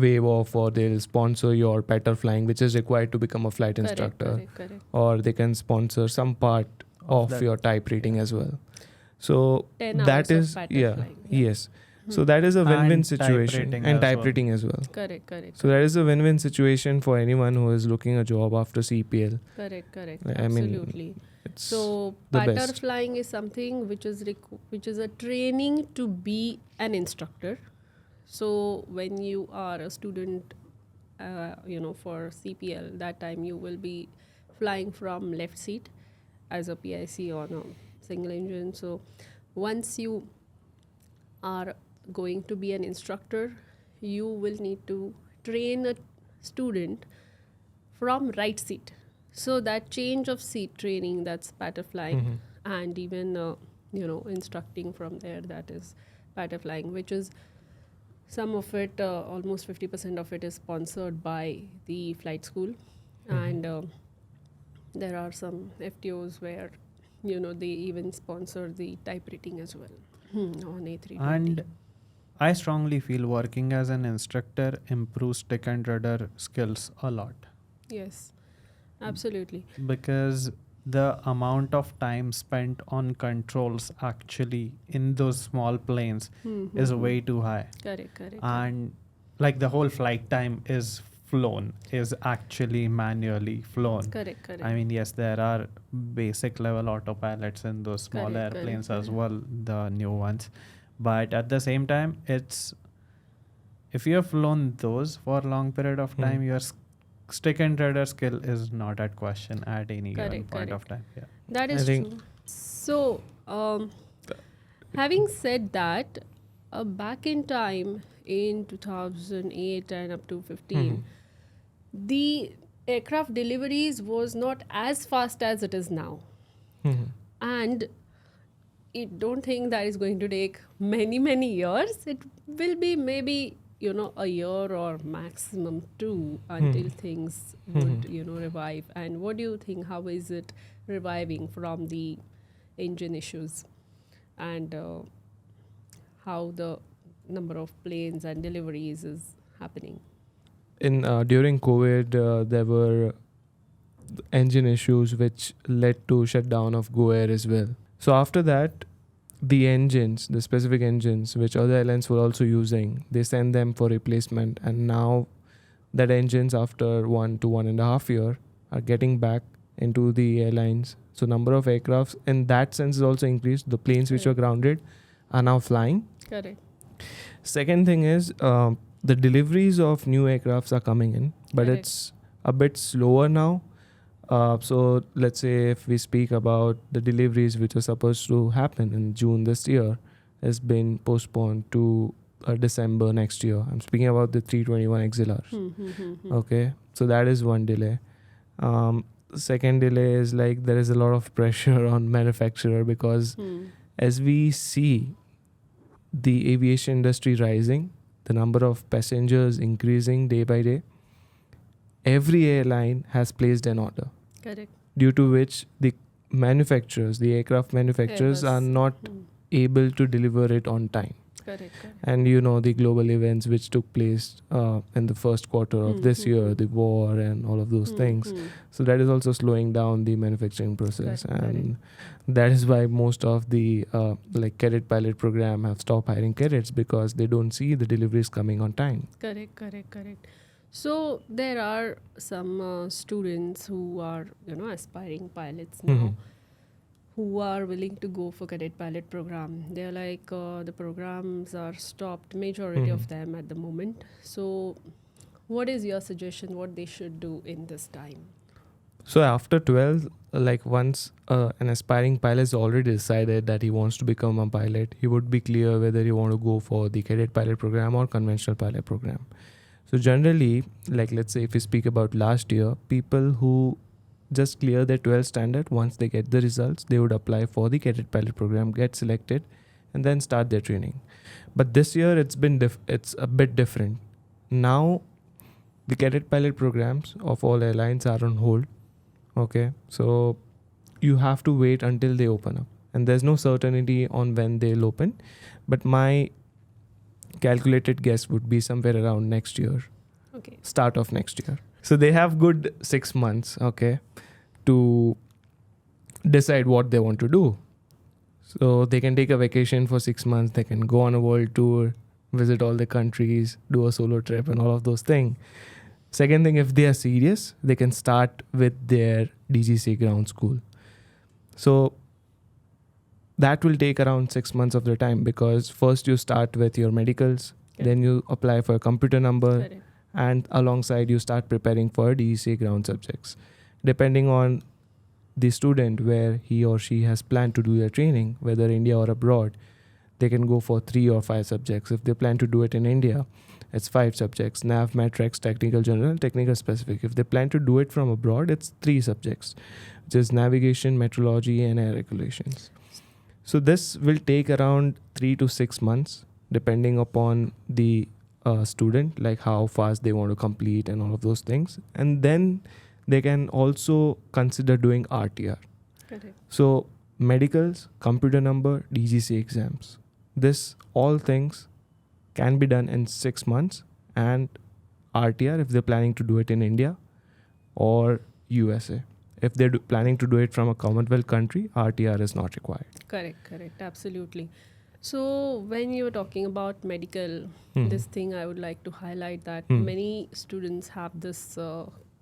waive off or they'll sponsor your better flying, which is required to become a flight instructor. Correct. Or they can sponsor some part of that. your type rating as well. So 10 hours that of is pattern flying, yes. So that is a win-win And type situation, rating and as type well. rating as well. Correct. So that is a win-win situation for anyone who is looking a job after CPL. Correct. I mean, Absolutely. It's So the pattern best. flying is something which is a training to be an instructor. So when you are a student, for CPL, that time you will be flying from left seat as a PIC on a single engine. So once you are going to be an instructor, you will need to train a student from right seat. So that change of seat training, that's pattern flying, and even instructing from there, that is pattern flying, which is some of it, almost 50% of it is sponsored by the flight school, and there are some FTOs where they even sponsor the type rating as well on A320. And I strongly feel working as an instructor improves stick and rudder skills a lot, Yes, absolutely. because the amount of time spent on controls actually in those small planes is way too high. Correct. And like the whole flight time is actually manually flown. Correct. I mean, yes, there are basic level autopilots in those small Correct, airplanes correct, as well, the new ones. But at the same time, if you have flown those for a long period of time, your stick and rudder skill is not at question at any given Correct, point of time. Yeah. That I is think- true. So, having said that, back in time in 2008 and up to 15, the aircraft deliveries was not as fast as it is now. And I don't think that is going to take many years. It will be maybe a year or maximum two until things would revive. And what do you think? How is it reviving from the engine issues, and how the number of planes and deliveries is happening? During COVID, there were engine issues which led to shutdown of Go Air as well. So after that, the specific engines which other airlines were also using, they send them for replacement, and now that engines after 1 to 1.5 year are getting back into the airlines. So number of aircrafts in that sense is also increased. The planes which were grounded are now flying. Correct. Second thing is the deliveries of new aircrafts are coming in, but Correct. it's a bit slower now. So let's say if we speak about the deliveries which are supposed to happen in June this year, has been postponed to December next year. I'm speaking about the 321 XLRs. Okay, so that is one delay. Second delay is like there is a lot of pressure on manufacturer, because as we see the aviation industry rising, the number of passengers increasing day by day, every airline has placed an order, Correct. due to which the aircraft manufacturers Airbus. are not able to deliver it on time. Correct. And the global events which took place in the first quarter of this year, the war and all of those things. So that is also slowing down the manufacturing process. Correct, And that is why most of the cadet pilot program have stopped hiring cadets, because they don't see the deliveries coming on time. Correct. So there are some students who are aspiring pilots now, who are willing to go for cadet pilot program. They're like the programs are stopped, majority of them at the moment. So what is your suggestion, what they should do in this time? So after 12, once an aspiring pilot has already decided that he wants to become a pilot, he would be clear whether he want to go for the cadet pilot program or conventional pilot program. So generally, let's say if we speak about last year, people who just clear their 12 standard, once they get the results, they would apply for the cadet pilot program, get selected, and then start their training. But this year it's a bit different. Now the cadet pilot programs of all airlines are on hold. Okay, so you have to wait until they open up, and there's no certainty on when they'll open, but my calculated guess would be somewhere around next year, Okay. start of next year. So they have good 6 months, okay, to decide what they want to do. So they can take a vacation for 6 months, they can go on a world tour, visit all the countries, do a solo trip and all of those things. Second thing, if they are serious, they can start with their DGCA ground school. So that will take around 6 months of their time, because first you start with your medicals, then you apply for a computer number, Correct. and alongside you start preparing for DGCA ground subjects. Depending on the student where he or she has planned to do their training, whether India or abroad, they can go for 3 or 5 subjects. If they plan to do it in India, it's 5 subjects: nav, matrix, technical general, technical specific. If they plan to do it from abroad, it's 3 subjects, which is navigation, meteorology, and air regulations. So this will take around 3 to 6 months, depending upon the student, like how fast they want to complete and all of those things. And then they can also consider doing RTR. Correct. So medicals, computer number, DGCA exams. This all things can be done in 6 months, and RTR if they're planning to do it in India or USA. If they're planning to do it from a Commonwealth country, RTR is not required. Correct. Absolutely. So when you're talking about medical, this thing I would like to highlight that many students have this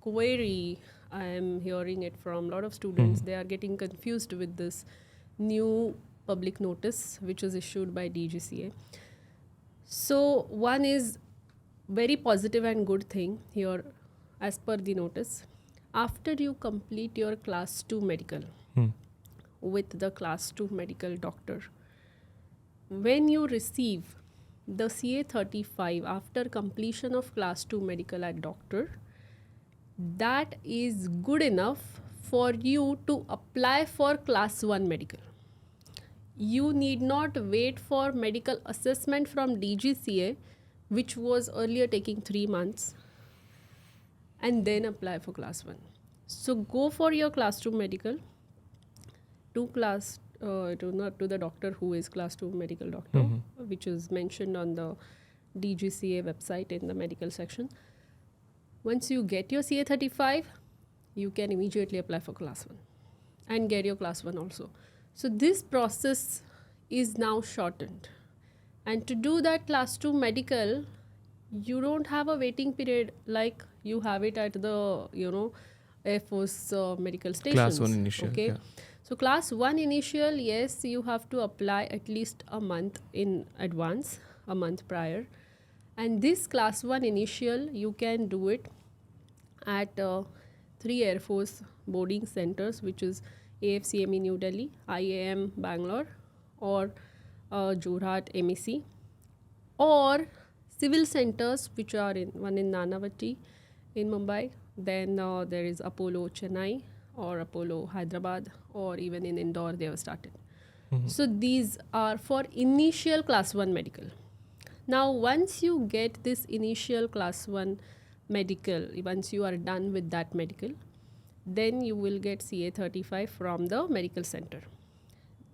query. I am hearing it from a lot of students. They are getting confused with this new public notice which was issued by DGCA. So one is very positive and good thing here as per the notice. After you complete your class 2 medical with the class 2 medical doctor, when you receive the CA 35 after completion of class 2 medical at doctor, that is good enough for you to apply for class 1 medical. You need not wait for medical assessment from DGCA, which was earlier taking 3 months, and then apply for class 1. So go for your class 2 medical to the doctor who is class 2 medical doctor, which is mentioned on the DGCA website in the medical section. Once you get your CA 35, you can immediately apply for class 1 and get your class 1 also. So this process is now shortened. And to do that class 2 medical, you don't have a waiting period like you have it at the, Air Force medical stations. Class 1 initial. Okay. Yeah. So class 1 initial, yes, you have to apply at least a month in advance, a month prior. And this class 1 initial, you can do it at 3 Air Force boarding centers, which is AFCME New Delhi, IAM Bangalore, or Jorhat MEC, or civil centers, which are one in Nanavati in Mumbai. Then there is Apollo Chennai or Apollo Hyderabad, or even in Indore they have started. So these are for initial class 1 medical. Now once you get this initial class 1 medical, once you are done with that medical, then you will get CA 35 from the medical center.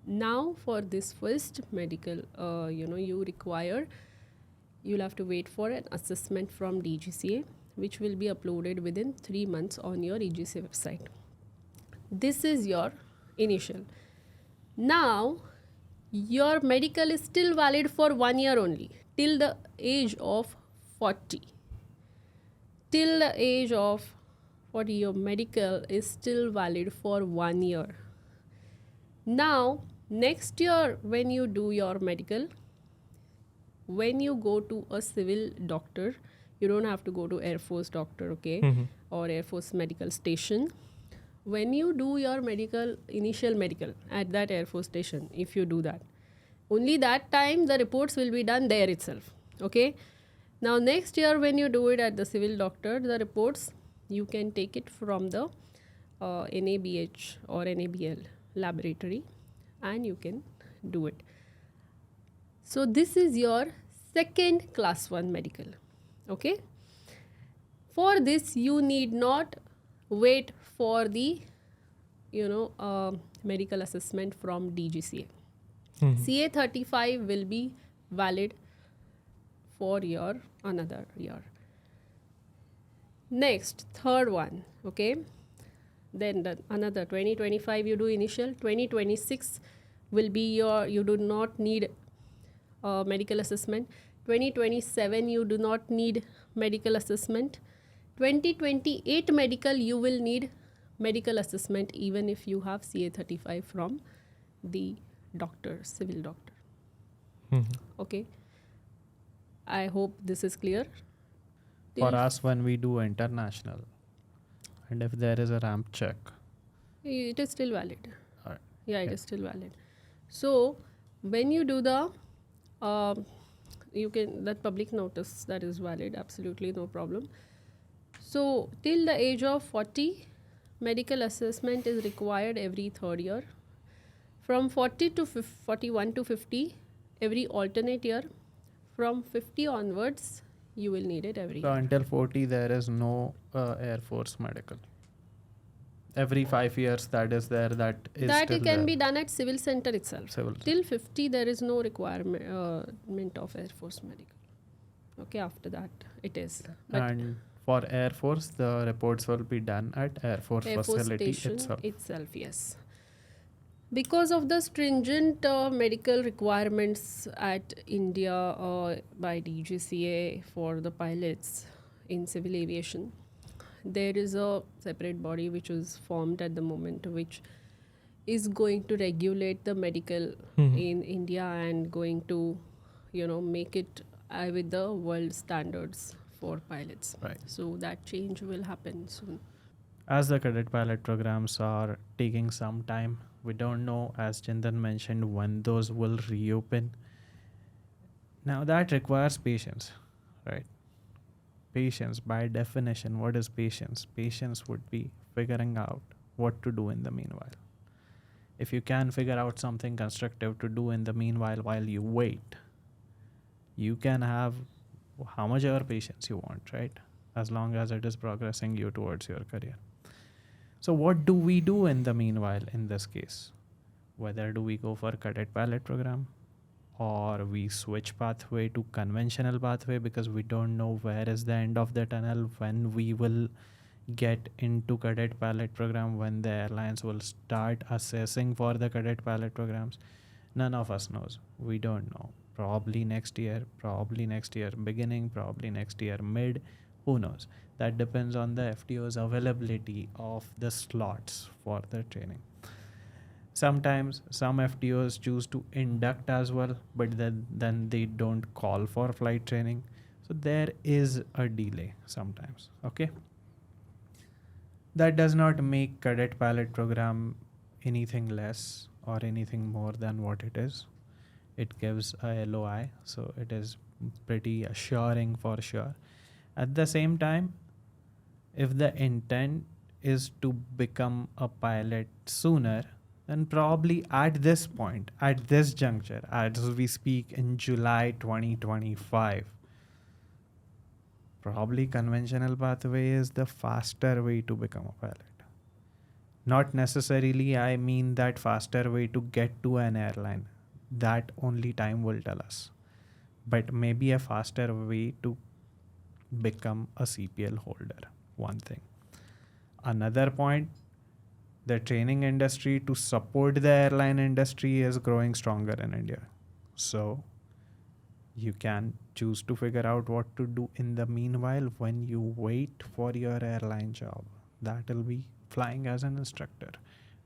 Now for this first medical, you'll have to wait for an assessment from DGCA, which will be uploaded within 3 months on your DGCA website. This is your initial. Now your medical is still valid for 1 year only, till the age of 40. Till the age of 40, your medical is still valid for 1 year. Now, next year when you do your medical, when you go to a civil doctor, you don't have to go to Air Force doctor, okay, or Air Force medical station. When you do your medical, initial medical at that Air Force station, if you do that, only that time the reports will be done there itself, okay. Now next year when you do it at the civil doctor, the reports, you can take it from the NABH or NABL laboratory and you can do it. So this is your second class 1 medical. Okay. For this, you need not wait for the medical assessment from DGCA. CA 35 will be valid for your another year. Next, third one, okay. Then another 2025 you do initial. 2026 will be you do not need medical assessment. 2027 you do not need medical assessment. 2028 medical you will need medical assessment even if you have CA 35 from the doctor, civil doctor. Okay. I hope this is clear. For us, when we do international, and if there is a ramp check, It is still valid. Alright. Yeah, it is still valid. So when you do the you can that public notice, that is valid, absolutely no problem. So till the age of 40, medical assessment is required every third year. From 40 to 41 to 50, every alternate year. From 50 onwards, you will need it every so year. until 40, there is no Air Force medical. Every 5 years that is there, that is That still it can there. be done at civil center itself. Civil. Till 50, there is no requirement of Air Force medical. Okay, after that, it is. But And for Air Force, the reports will be done at Air Force Air Force facility station itself. yes. Because of the stringent medical requirements at India by DGCA for the pilots in civil aviation, there is a separate body which is formed at the moment, which is going to regulate the medical in India and going to, make it with the world standards for pilots. Right. So that change will happen soon. As the cadet pilot programs are taking some time, we don't know, as Chintan mentioned, when those will reopen. Now that requires patience, right? Patience, by definition, what is patience? Patience would be figuring out what to do in the meanwhile. If you can figure out something constructive to do in the meanwhile while you wait, you can have how much ever patience you want, right? As long as it is progressing you towards your career. So what do we do in the meanwhile in this case? Whether do we go for cadet pilot program or we switch pathway to conventional pathway, because we don't know where is the end of the tunnel, when we will get into cadet pilot program, when the airlines will start assessing for the cadet pilot programs. None of us knows. We don't know. Probably next year beginning, probably next year mid, who knows? That depends on the FTO's availability of the slots for the training. Sometimes some FTOs choose to induct as well, but then they don't call for flight training. So there is a delay sometimes. Okay. That does not make cadet pilot program anything less or anything more than what it is. It gives a LOI, so it is pretty assuring for sure. At the same time, if the intent is to become a pilot sooner, then probably at this point, at this juncture, as we speak in July 2025, probably conventional pathway is the faster way to become a pilot. Not necessarily I mean that faster way to get to an airline. That only time will tell us. But maybe a faster way to become a CPL holder. One thing. Another point, the training industry to support the airline industry is growing stronger in India. So you can choose to figure out what to do in the meanwhile when you wait for your airline job. That will be flying as an instructor.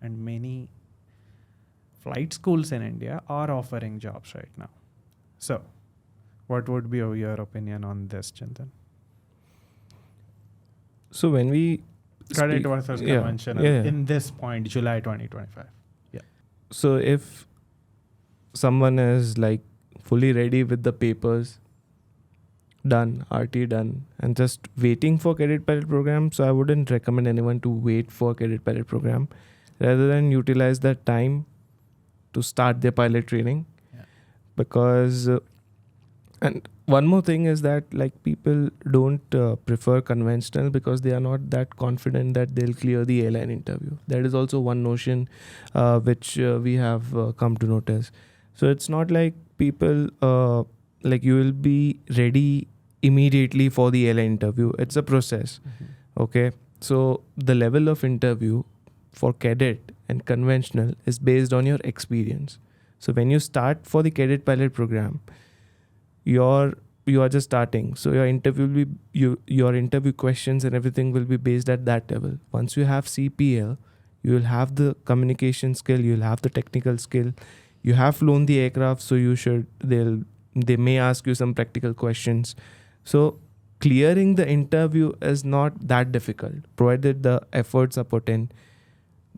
And many flight schools in India are offering jobs right now. So what would be your opinion on this, Chintan? So when we Cadet speak- versus yeah, conventional yeah. in this point, July 2025. So if someone is like fully ready with the papers done, RT done, and just waiting for cadet pilot program, so I wouldn't recommend anyone to wait for cadet pilot program. Rather than utilize that time to start their pilot training. Yeah. because and one more thing is that like people don't prefer conventional because they are not that confident that they'll clear the airline interview. That is also one notion which we have come to notice. So it's not like people like you will be ready immediately for the airline interview. It's a process. Okay, so the level of interview for cadet and conventional is based on your experience. So when you start for the cadet pilot program, you are just starting, so your interview will be your interview questions and everything will be based at that level. Once you have CPL, you will have the communication skill, you will have the technical skill, you have flown the aircraft, so they may ask you some practical questions. So clearing the interview is not that difficult, provided the efforts are put in,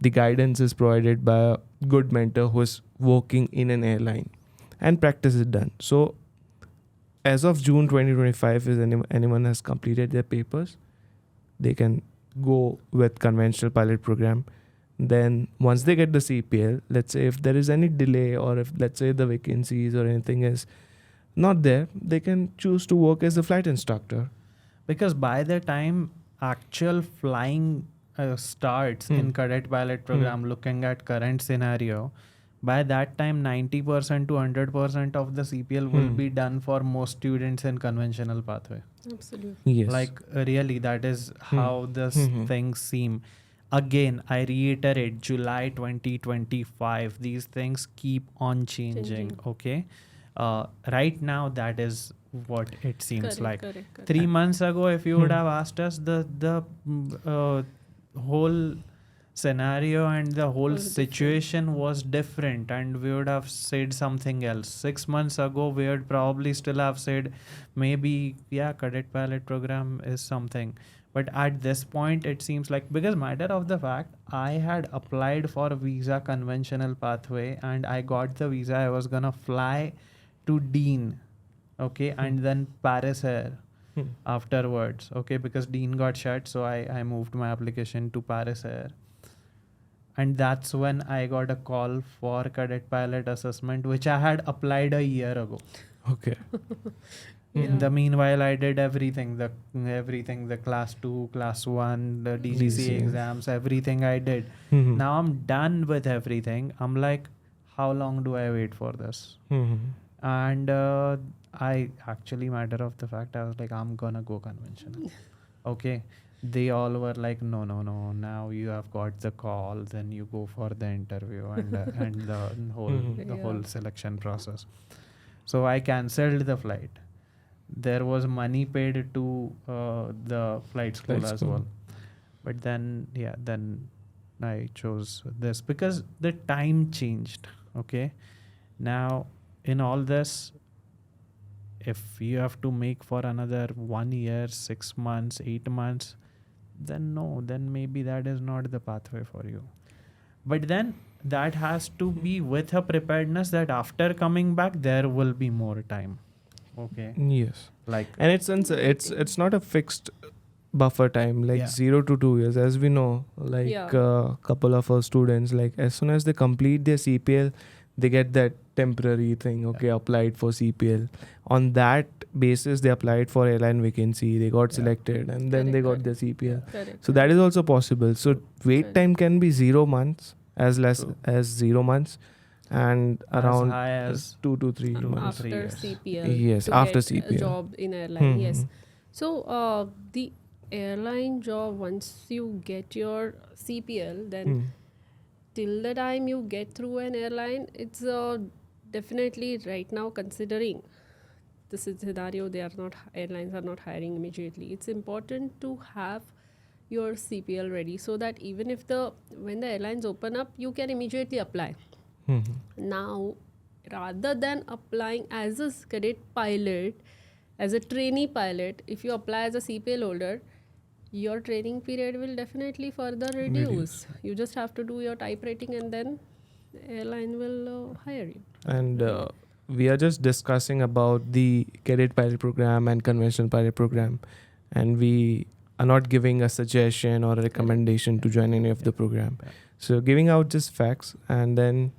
the guidance is provided by a good mentor who is working in an airline, and practice is done. So as of June 2025, if anyone has completed their papers, they can go with conventional pilot program. Then once they get the CPL, let's say if there is any delay or if let's say the vacancies or anything is not there, they can choose to work as a flight instructor. Because by the time actual flying starts in cadet pilot program, looking at current scenario, by that time 90% to 100% of the CPL will be done for most students in conventional pathway. Absolutely. Yes. Like really, that is how this things seem. Again, I reiterate, July 2025, these things keep on changing. Okay, right now that is what it seems like. Correct. 3 months ago, if you would have asked us, the whole scenario and the whole situation was different, and we would have said something else. 6 months ago, we would probably still have said maybe cadet pilot program is something. But at this point, it seems like, because matter of the fact, I had applied for visa conventional pathway and I got the visa. I was gonna fly to Dean, okay, and then Paris Air afterwards, okay, because Dean got shut, so I moved my application to Paris Air. And that's when I got a call for cadet pilot assessment, which I had applied a year ago. Okay. In the meanwhile, I did everything, the class 2, class 1, the DGCA exams, everything I did. Now I'm done with everything. I'm like, how long do I wait for this? And I actually, matter of the fact, I was like, I'm gonna go conventional. Okay. They all were like, no, now you have got the call, then you go for the interview and the whole selection process. So I cancelled the flight. There was money paid to the flight school as well. But then I chose this because the time changed. Okay. Now in all this, if you have to make for another 1 year, 6 months, 8 months, then maybe that is not the pathway for you. But then that has to be with a preparedness that after coming back, there will be more time. Okay. Yes. Like, And it's not a fixed buffer time, like 0 to 2 years, as we know. Like couple of our students, like as soon as they complete their CPL, they get that temporary thing. Okay, applied for CPL. On that basis, they applied for airline vacancy. They got selected, and then they got their CPL. So that is also possible. So wait time can be 0 months, as less as 0 months, and around as high as 2 to 3 months. After 3 years. CPL. Yes, to after get CPL. a job in airline. Yes. So the airline job, once you get your CPL, then till the time you get through an airline, it's definitely right now, considering the scenario, airlines are not hiring immediately. It's important to have your CPL ready so that even if when the airlines open up, you can immediately apply. Now, rather than applying as a cadet pilot, as a trainee pilot, if you apply as a CPL holder, your training period will definitely further reduce. You just have to do your type rating and then the airline will hire you. And we are just discussing about the cadet pilot program and conventional pilot program, and we are not giving a suggestion or a recommendation to join any of the program. So giving out just facts, and then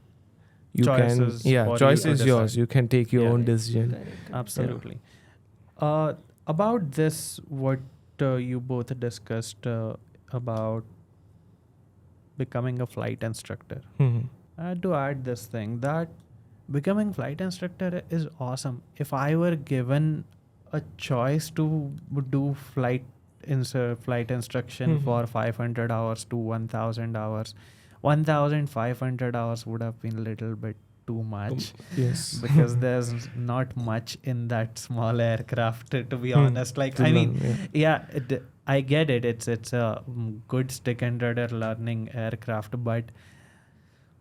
you Choices can, for you choice to is yours. decide. You can take your Yeah, own yeah. decision. Correct. Absolutely. About this, what you both discussed about becoming a flight instructor. Mhm. I had to add this thing that becoming flight instructor is awesome. If I were given a choice to do flight instruction Mhm. for 500 hours to 1000 hours, 1500 hours would have been a little bit too much Yes. because there's not much in that small aircraft, to be Hmm. honest. Like, To I mean, learn, yeah. I get it. It's a good stick and rudder learning aircraft, but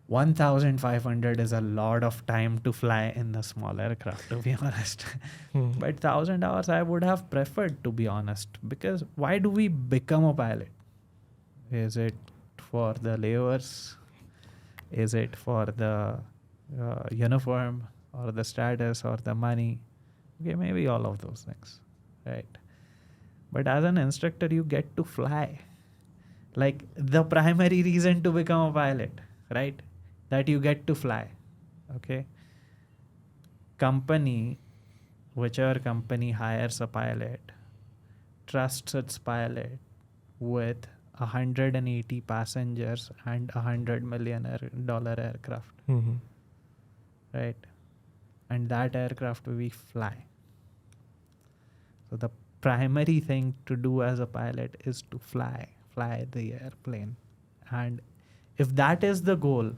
1500 is a lot of time to fly in a small aircraft, to be honest. Hmm. But 1000 hours I would have preferred, to be honest, because why do we become a pilot? Is it for the layovers? Is it for the uniform or the status or the money? Okay, maybe all of those things, right? But as an instructor, you get to fly. Like the primary reason to become a pilot, right? That you get to fly. Okay. Company, whichever company hires a pilot, trusts its pilot with 180 passengers and $100 million aircraft, Mhm. right? And that aircraft we fly. So the primary thing to do as a pilot is to fly the airplane. And if that is the goal,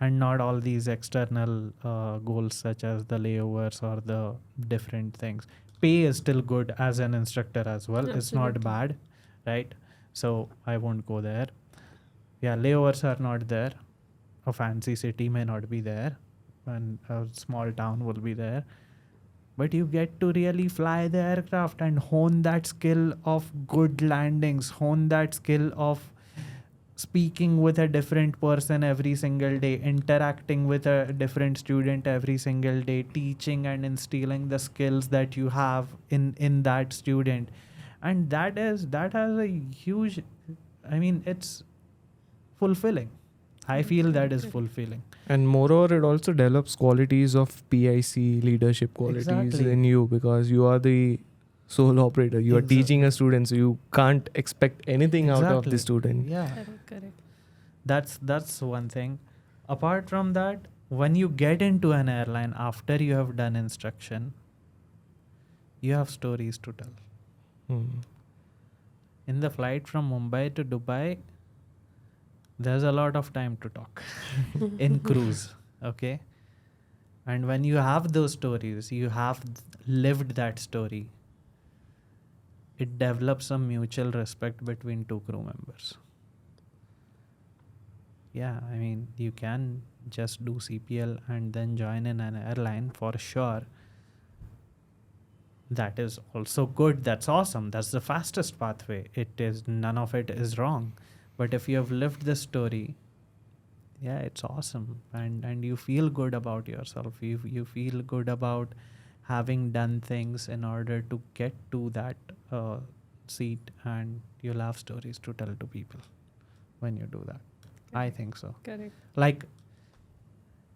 and not all these external goals such as the layovers or the different things, pay is still good as an instructor as well. It's not Absolutely. bad, right? So I won't go there. Yeah, layovers are not there. A fancy city may not be there, and a small town will be there, but you get to really fly the aircraft and hone that skill of good landings, hone that skill of speaking with a different person every single day, interacting with a different student every single day, teaching and instilling the skills that you have in that student. And that has a huge, I mean, it's fulfilling. I feel that is Correct. fulfilling. And moreover, it also develops qualities of PIC leadership qualities Exactly. in you, because you are the sole operator. You are teaching a student, so you can't expect anything out of the Exactly. student. Yeah. Correct. That's one thing. Apart from that, when you get into an airline after you have done instruction, you have stories to tell. Hmm. In the flight from Mumbai to Dubai, there's a lot of time to talk in cruise, okay? And when you have those stories, you have lived that story, it develops some mutual respect between two crew members. Yeah, I mean, you can just do CPL and then join in an airline for sure. That is also good. That's awesome. That's the fastest pathway. It is, none of it is wrong. But if you have lived this story, yeah, it's awesome. And you feel good about yourself. You feel good about having done things in order to get to that seat, and you'll have stories to tell to people when you do that. I think so. Correct. Like,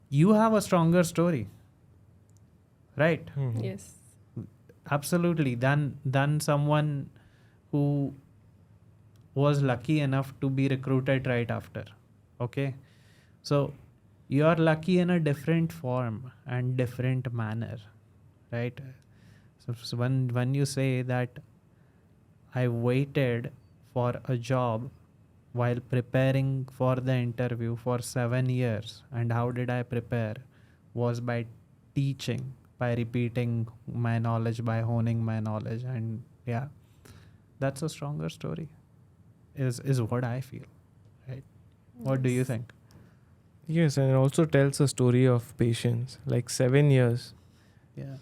you have a stronger story, right? Mhm. Yes. Absolutely. Than someone who was lucky enough to be recruited right after. Okay. So you are lucky in a different form and different manner, right? So when you say that I waited for a job while preparing for the interview for 7 years, and how did I prepare? Was by teaching, by repeating my knowledge, by honing my knowledge. And yeah, that's a stronger story, is what I feel, right? What do you Yes. think? Yes, and it also tells a story of patience. Like 7 years, Yeah.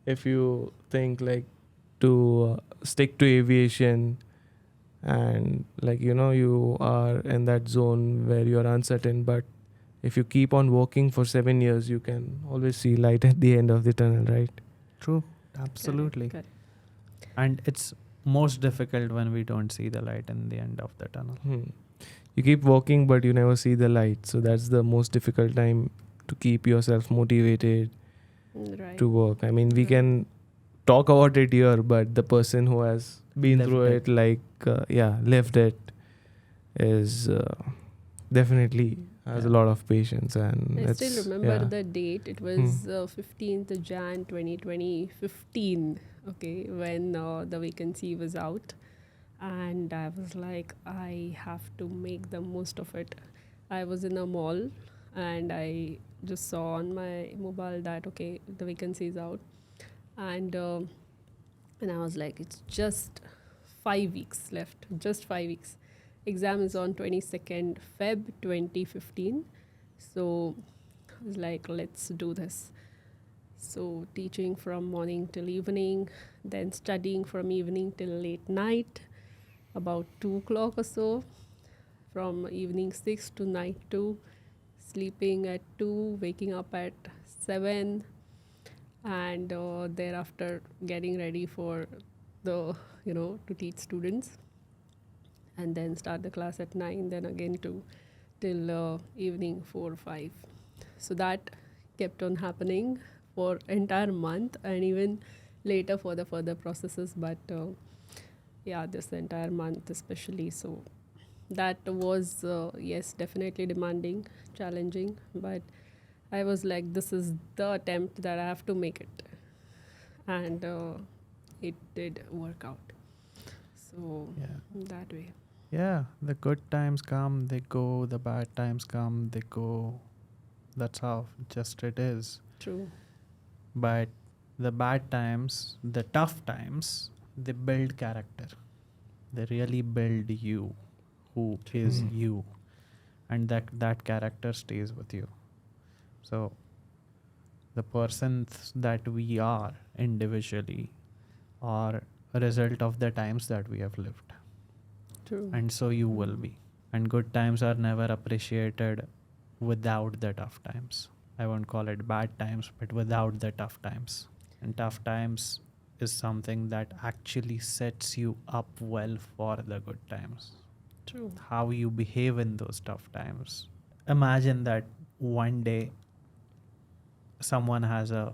if you think like to stick to aviation, and like you are in that zone where you are uncertain, but if you keep on working for 7 years, you can always see light at the end of the tunnel, right? True. Absolutely. Correct. And it's most difficult when we don't see the light in the end of the tunnel. Hmm. you keep walking but you never see the light. So that's the most difficult time to keep yourself motivated Right. to work. I mean, we Right. can talk about it here, but the person who has been Lived through it. it, like lived it, is definitely has a Yeah. lot of patience, and I still it's remember the date. It Hmm. was 15th Jan 2015. Okay, when the vacancy was out, and I was like, I have to make the most of it. I was in a mall, and I just saw on my mobile that okay, the vacancy is out, and I was like, it's just 5 weeks left, just 5 weeks. Exam is on 22nd Feb 2015, so I was like, let's do this. So teaching from morning till evening, then studying from evening till late night, about 2 o'clock or so, from evening 6 to night 2, sleeping at 2, waking up at 7, and thereafter getting ready for the, to teach students, and then start the class at 9, then again to till evening 4 or 5. So that kept on happening for entire month, and even later for the further processes, but yeah, this entire month especially. So that was yes, definitely demanding, challenging, but I was like, this is the attempt that I have to make it, and it did work out. So Yeah. that way. Yeah. The good times come, they go. The bad times come, they go. That's how just it is. True. But the bad times, the tough times, they build character. They really build you, who is Mhm. you, and that character stays with you. So the persons that we are individually are a result of the times that we have lived, True. and so you will be. And good times are never appreciated without the tough times. I won't call it bad times, but without the tough times. And tough times is something that actually sets you up well for the good times. True. How you behave in those tough times. Imagine that one day someone has a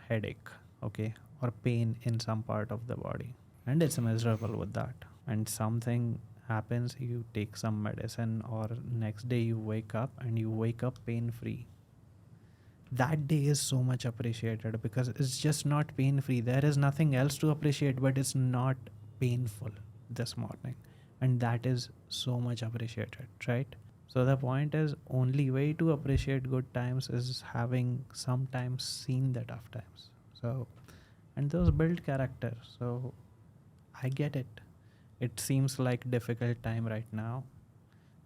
headache, okay, or pain in some part of the body, and it's miserable with that. And something happens, you take some medicine, or next day you wake up and you wake up pain free. That day is so much appreciated because it's just not pain free. There is nothing else to appreciate, but it's not painful this morning. And that is so much appreciated, right? So the point is, only way to appreciate good times is having sometimes seen the tough times. So, and those build character. So I get it. It seems like difficult time right now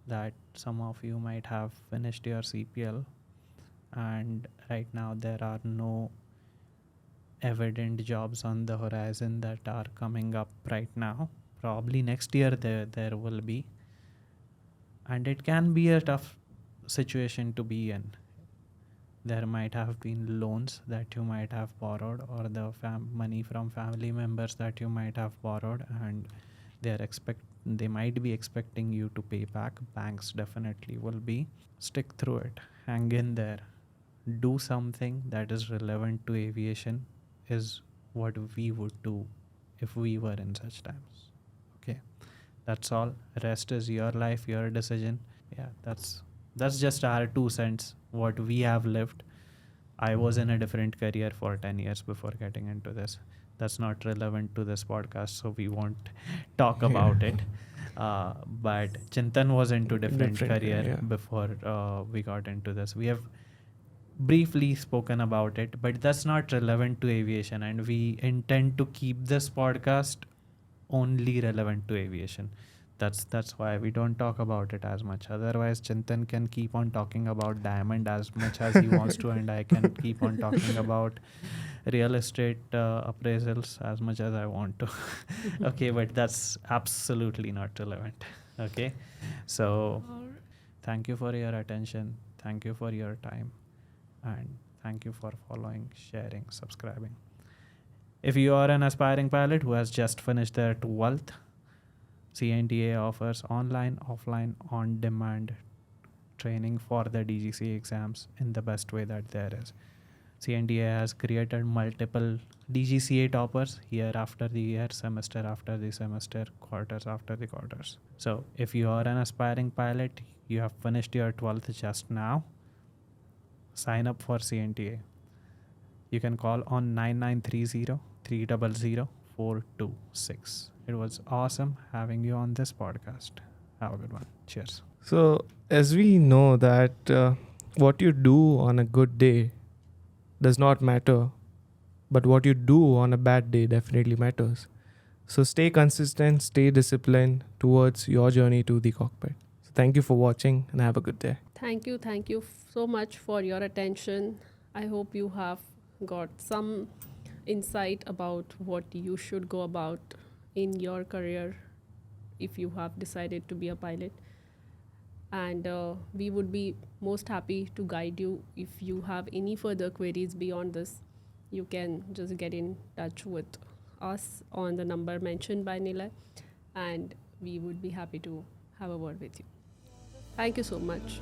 that some of you might have finished your CPL, and right now there are no evident jobs on the horizon that are coming up right now. Probably next year there will be, and it can be a tough situation to be in. There might have been loans that you might have borrowed, or the money from family members that you might have borrowed, and they might be expecting you to pay back. Banks definitely will be. Stick through it, hang in there, do something that is relevant to aviation, is what we would do if we were in such times. Okay, that's all. Rest is your life, your decision. Yeah, that's just our 2 cents, what we have lived. I was in a different career for 10 years before getting into this. That's not relevant to this podcast, so we won't talk about it. But Chintan was into different Different, career yeah. before we got into this. We have briefly spoken about it, but that's not relevant to aviation, and we intend to keep this podcast only relevant to aviation. That's why we don't talk about it as much. Otherwise, Chintan can keep on talking about diamond as much as he wants to, and I can keep on talking about real estate appraisals as much as I want to. Okay, but that's absolutely not relevant. Okay, so thank you for your attention. Thank you for your time, and thank you for following, sharing, subscribing. If you are an aspiring pilot who has just finished their 12th, CNTAA offers online, offline, on-demand training for the DGCA exams in the best way that there is. CNTAA has created multiple DGCA toppers year after the year, semester after the semester, quarters after the quarters. So if you are an aspiring pilot, you have finished your 12th just now, sign up for CNTAA. You can call on 9930-300-426. It was awesome having you on this podcast. Have a good one. Cheers. So, as we know that what you do on a good day does not matter, but what you do on a bad day definitely matters. So, stay consistent, stay disciplined towards your journey to the cockpit. So, thank you for watching and have a good day. Thank you so much for your attention. I hope you have got some insight about what you should go about in your career if you have decided to be a pilot. And we would be most happy to guide you. If you have any further queries beyond this, you can just get in touch with us on the number mentioned by Nilay, and we would be happy to have a word with you. Thank you so much.